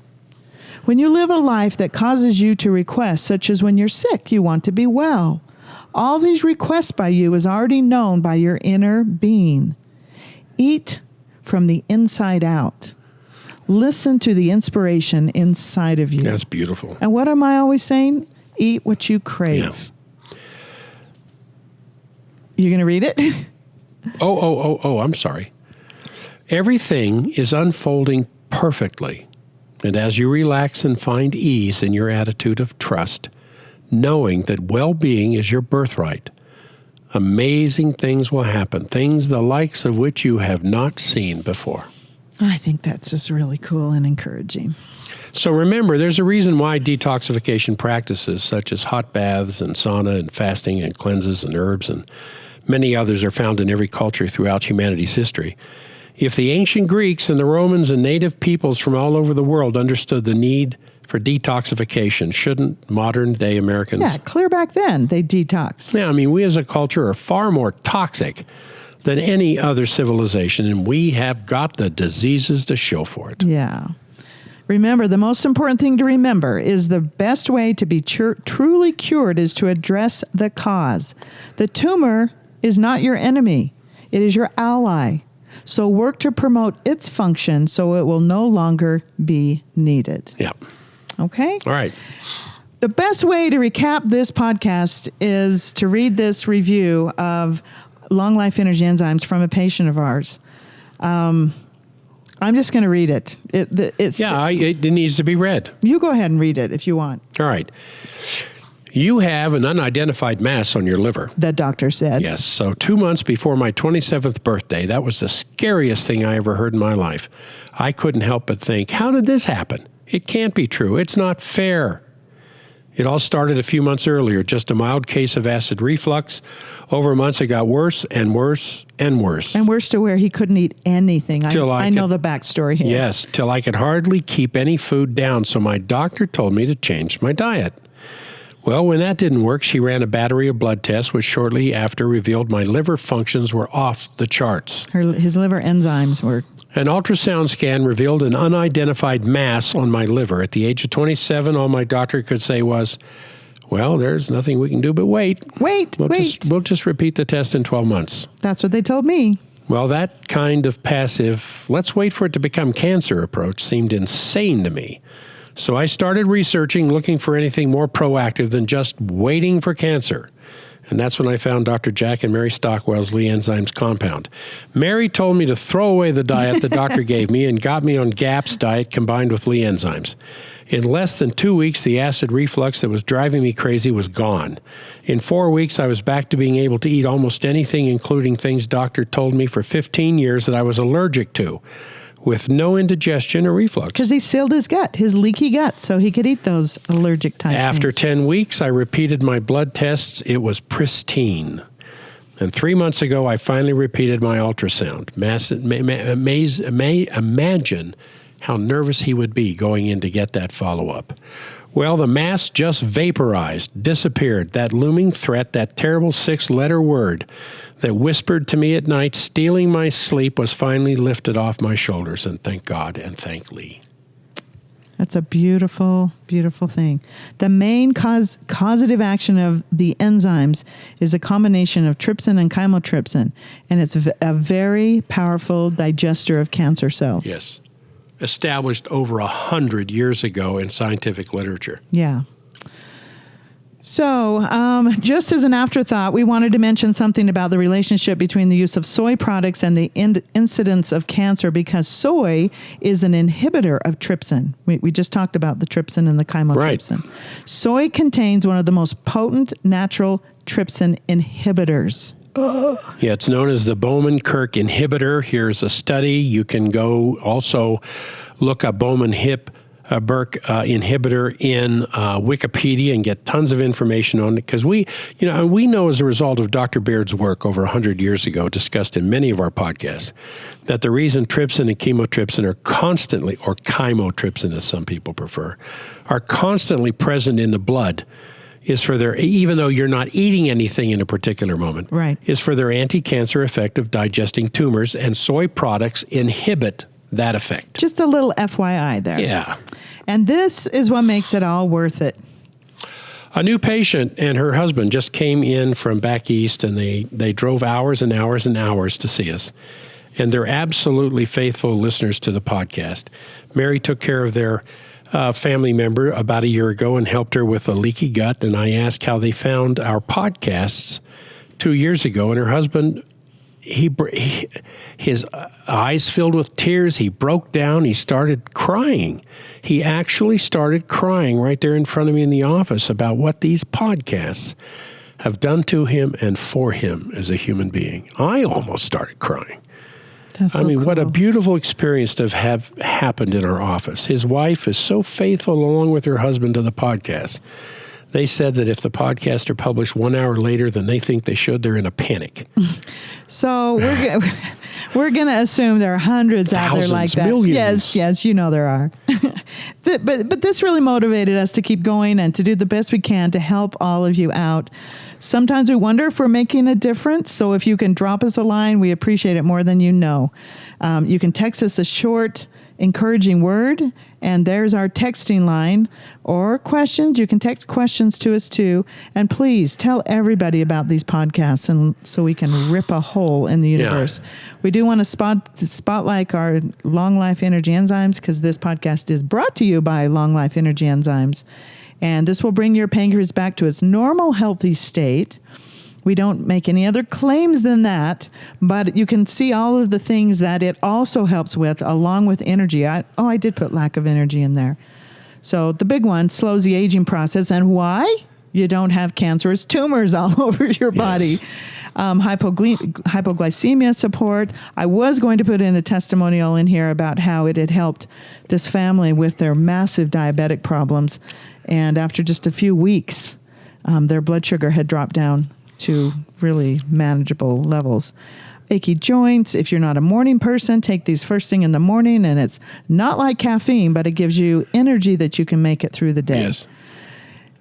S2: When you live a life that causes you to request, such as when you're sick, you want to be well. All these requests by you is already known by your inner being. Eat from the inside out. Listen to the inspiration inside of you.
S1: That's beautiful.
S2: And what am I always saying? Eat what you crave.
S1: Yeah.
S2: You going to read it?
S1: Oh, I'm sorry. Everything is unfolding perfectly. And as you relax and find ease in your attitude of trust, knowing that well-being is your birthright, amazing things will happen, things the likes of which you have not seen before.
S2: I think that's just really cool and encouraging.
S1: So remember, there's a reason why detoxification practices such as hot baths and sauna and fasting and cleanses and herbs and many others are found in every culture throughout humanity's history. If the ancient Greeks and the Romans and native peoples from all over the world understood the need for detoxification, shouldn't modern-day Americans?
S2: Yeah, clear back then, they detox.
S1: Yeah, I mean, we as a culture are far more toxic than any other civilization, and we have got the diseases to show for it.
S2: Yeah. Remember, the most important thing to remember is the best way to be truly cured is to address the cause. The tumor is not your enemy. It is your ally. So work to promote its function so it will no longer be needed.
S1: Yeah.
S2: Okay?
S1: All right.
S2: The best way to recap this podcast is to read this review of Long Life Energy Enzymes from a patient of ours. I'm just going to read it.
S1: It needs to be read.
S2: You go ahead and read it if you want.
S1: All right. You have an unidentified mass on your liver.
S2: The doctor said.
S1: Yes. So 2 months before my 27th birthday, that was the scariest thing I ever heard in my life. I couldn't help but think, how did this happen? It can't be true. It's not fair. It all started a few months earlier, just a mild case of acid reflux. Over months, it got worse and worse and worse.
S2: And worse to where he couldn't eat anything. I know the backstory here.
S1: Yes, till I could hardly keep any food down, so my doctor told me to change my diet. Well, when that didn't work, she ran a battery of blood tests, which shortly after revealed my liver functions were off the charts.
S2: His liver enzymes were...
S1: An ultrasound scan revealed an unidentified mass on my liver. At the age of 27, all my doctor could say was, well, there's nothing we can do but wait. We'll just repeat the test in 12 months.
S2: That's what they told me.
S1: Well, that kind of passive, let's wait for it to become cancer approach seemed insane to me. So I started researching, looking for anything more proactive than just waiting for cancer. And that's when I found Dr. Jack and Mary Stockwell's Lee Enzymes compound. Mary told me to throw away the diet the doctor gave me and got me on GAPS diet combined with Lee Enzymes. In less than 2 weeks, the acid reflux that was driving me crazy was gone. In 4 weeks, I was back to being able to eat almost anything, including things doctor told me for 15 years that I was allergic to, with no indigestion or reflux.
S2: Because he sealed his gut, his leaky gut, so he could eat those allergic type
S1: After
S2: things.
S1: 10 weeks, I repeated my blood tests. It was pristine. And 3 months ago, I finally repeated my ultrasound. Imagine how nervous he would be going in to get that follow-up. Well, the mass just vaporized, disappeared. That looming threat, that terrible 6-letter word that whispered to me at night, stealing my sleep, was finally lifted off my shoulders. And thank God and thank Lee.
S2: That's a beautiful, beautiful thing. The main causative action of the enzymes is a combination of trypsin and chymotrypsin, and it's a very powerful digester of cancer cells.
S1: Yes. Established over 100 years ago in scientific literature.
S2: Yeah. So, just as an afterthought, we wanted to mention something about the relationship between the use of soy products and the incidence of cancer, because soy is an inhibitor of trypsin. We just talked about the trypsin and the chymotrypsin.
S1: Right.
S2: Soy contains one of the most potent natural trypsin inhibitors.
S1: Yeah, it's known as the Bowman-Kirk inhibitor. Here's a study. You can go also look up Bowman-Burke inhibitor in Wikipedia and get tons of information on it. Because we know as a result of Dr. Baird's work over 100 years ago, discussed in many of our podcasts, that the reason trypsin and chymotrypsin are constantly, or chymotrypsin as some people prefer, are constantly present in the blood is for their, even though you're not eating anything in a particular moment,
S2: right,
S1: is for their anti-cancer effect of digesting tumors, and soy products inhibit that effect.
S2: Just a little FYI there.
S1: Yeah.
S2: And this is what makes it all worth it.
S1: A new patient and her husband just came in from back east, and they drove hours and hours and hours to see us. And they're absolutely faithful listeners to the podcast. Mary took care of their family member about a year ago and helped her with a leaky gut. And I asked how they found our podcasts 2 years ago. And her husband, his eyes filled with tears. He broke down. He started crying. He actually started crying right there in front of me in the office about what these podcasts have done to him and for him as a human being. I almost started crying.
S2: That's so cool.
S1: What a beautiful experience to have happened in our office. His wife is so faithful along with her husband to the podcast. They said that if the podcasts are published 1 hour later than they think they should, they're in a panic.
S2: So we're going to assume there are hundreds out there like that.
S1: Millions.
S2: Yes, you know there are. But this really motivated us to keep going and to do the best we can to help all of you out. Sometimes we wonder if we're making a difference. So if you can drop us a line, we appreciate it more than you know. You can text us a short, encouraging word, and there's our texting line, or questions. You can text questions to us too. And please tell everybody about these podcasts, and so we can rip a hole in the universe. Yeah. We do want to spotlight our Long Life Energy Enzymes, because this podcast is brought to you by Long Life Energy Enzymes. And this will bring your pancreas back to its normal, healthy state. We don't make any other claims than that, but you can see all of the things that it also helps with, along with energy. I did put lack of energy in there. So the big one, slows the aging process. And why? You don't have cancerous tumors all over your body. Hypoglycemia support. I was going to put in a testimonial in here about how it had helped this family with their massive diabetic problems. And after just a few weeks, their blood sugar had dropped down to really manageable levels. Achy joints. If you're not a morning person, take these first thing in the morning, and it's not like caffeine, but it gives you energy that you can make it through the day.
S1: Yes.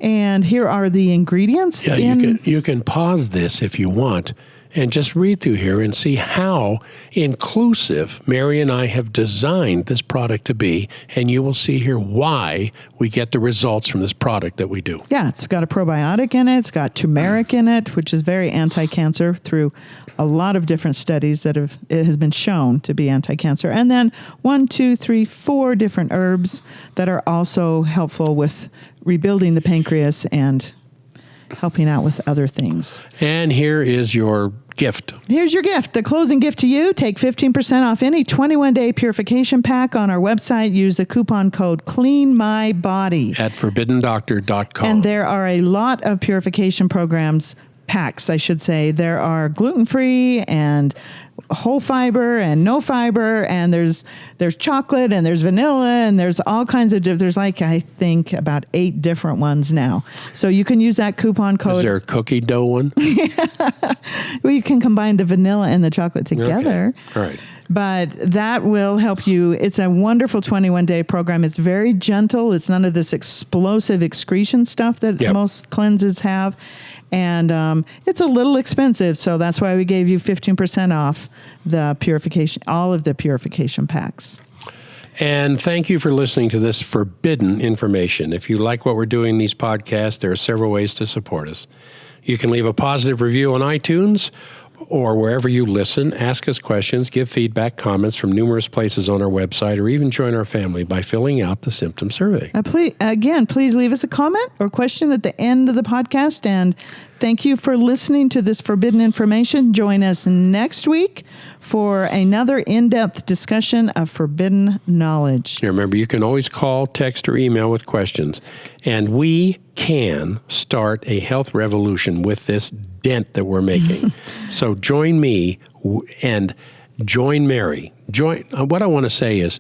S2: And here are the ingredients.
S1: Yeah, you can pause this if you want and just read through here and see how inclusive Mary and I have designed this product to be, and you will see here why we get the results from this product that we do.
S2: Yeah, it's got a probiotic in it. It's got turmeric in it, which is very anti-cancer through a lot of different studies that it has been shown to be anti-cancer. And then 4 different herbs that are also helpful with rebuilding the pancreas and helping out with other things.
S1: And here is your gift.
S2: Here's your gift. The closing gift to you. Take 15% off any 21-day purification pack on our website. Use the coupon code CleanMyBody
S1: at ForbiddenDoctor.com.
S2: And there are a lot of purification packs, I should say. There are gluten-free and whole fiber and no fiber, and there's chocolate and there's vanilla, and there's all kinds of there's like, I think, about 8 different ones now. So you can use that coupon code.
S1: Is there a cookie dough one?
S2: Well, you can combine the vanilla and the chocolate together.
S1: Okay. All right.
S2: But that will help you. It's a wonderful 21-day program. It's very gentle. It's none of this explosive excretion stuff that most cleanses have. And it's a little expensive, so that's why we gave you 15% off the purification, all of the purification packs.
S1: And thank you for listening to this forbidden information. If you like what we're doing in these podcasts, there are several ways to support us. You can leave a positive review on iTunes or wherever you listen, ask us questions, give feedback, comments from numerous places on our website, or even join our family by filling out the symptom survey.
S2: Please leave us a comment or question at the end of the podcast. And thank you for listening to this forbidden information. Join us next week for another in-depth discussion of forbidden knowledge.
S1: Yeah, remember, you can always call, text, or email with questions. And we can start a health revolution with this dent that we're making. So join me and join Mary. What I want to say is,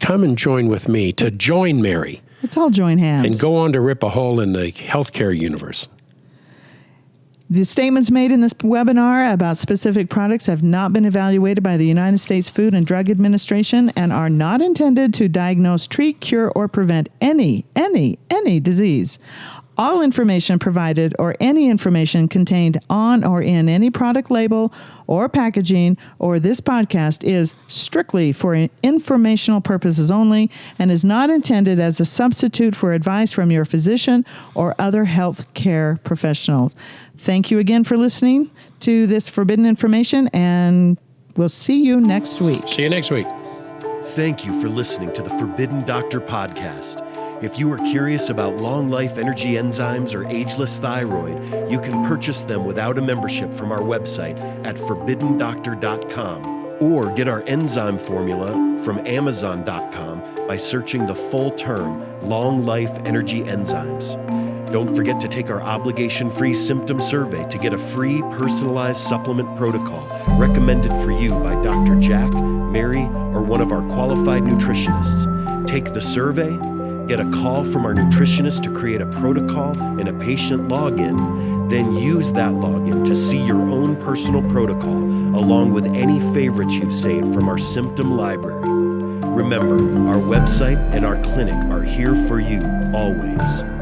S1: come and join with me to join Mary.
S2: Let's all join hands.
S1: And go on to rip a hole in the healthcare universe.
S2: The statements made in this webinar about specific products have not been evaluated by the United States Food and Drug Administration and are not intended to diagnose, treat, cure, or prevent any disease. All information provided or any information contained on or in any product label or packaging or this podcast is strictly for informational purposes only and is not intended as a substitute for advice from your physician or other health care professionals. Thank you again for listening to this Forbidden Information, and we'll see you next week.
S1: See you next week.
S4: Thank you for listening to the Forbidden Doctor podcast. If you are curious about long life energy enzymes or ageless thyroid, you can purchase them without a membership from our website at forbiddendoctor.com or get our enzyme formula from amazon.com by searching the full term Long Life Energy Enzymes. Don't forget to take our obligation-free symptom survey to get a free personalized supplement protocol recommended for you by Dr. Jack, Mary, or one of our qualified nutritionists. Take the survey, get a call from our nutritionist to create a protocol and a patient login, then use that login to see your own personal protocol along with any favorites you've saved from our symptom library. Remember, our website and our clinic are here for you always.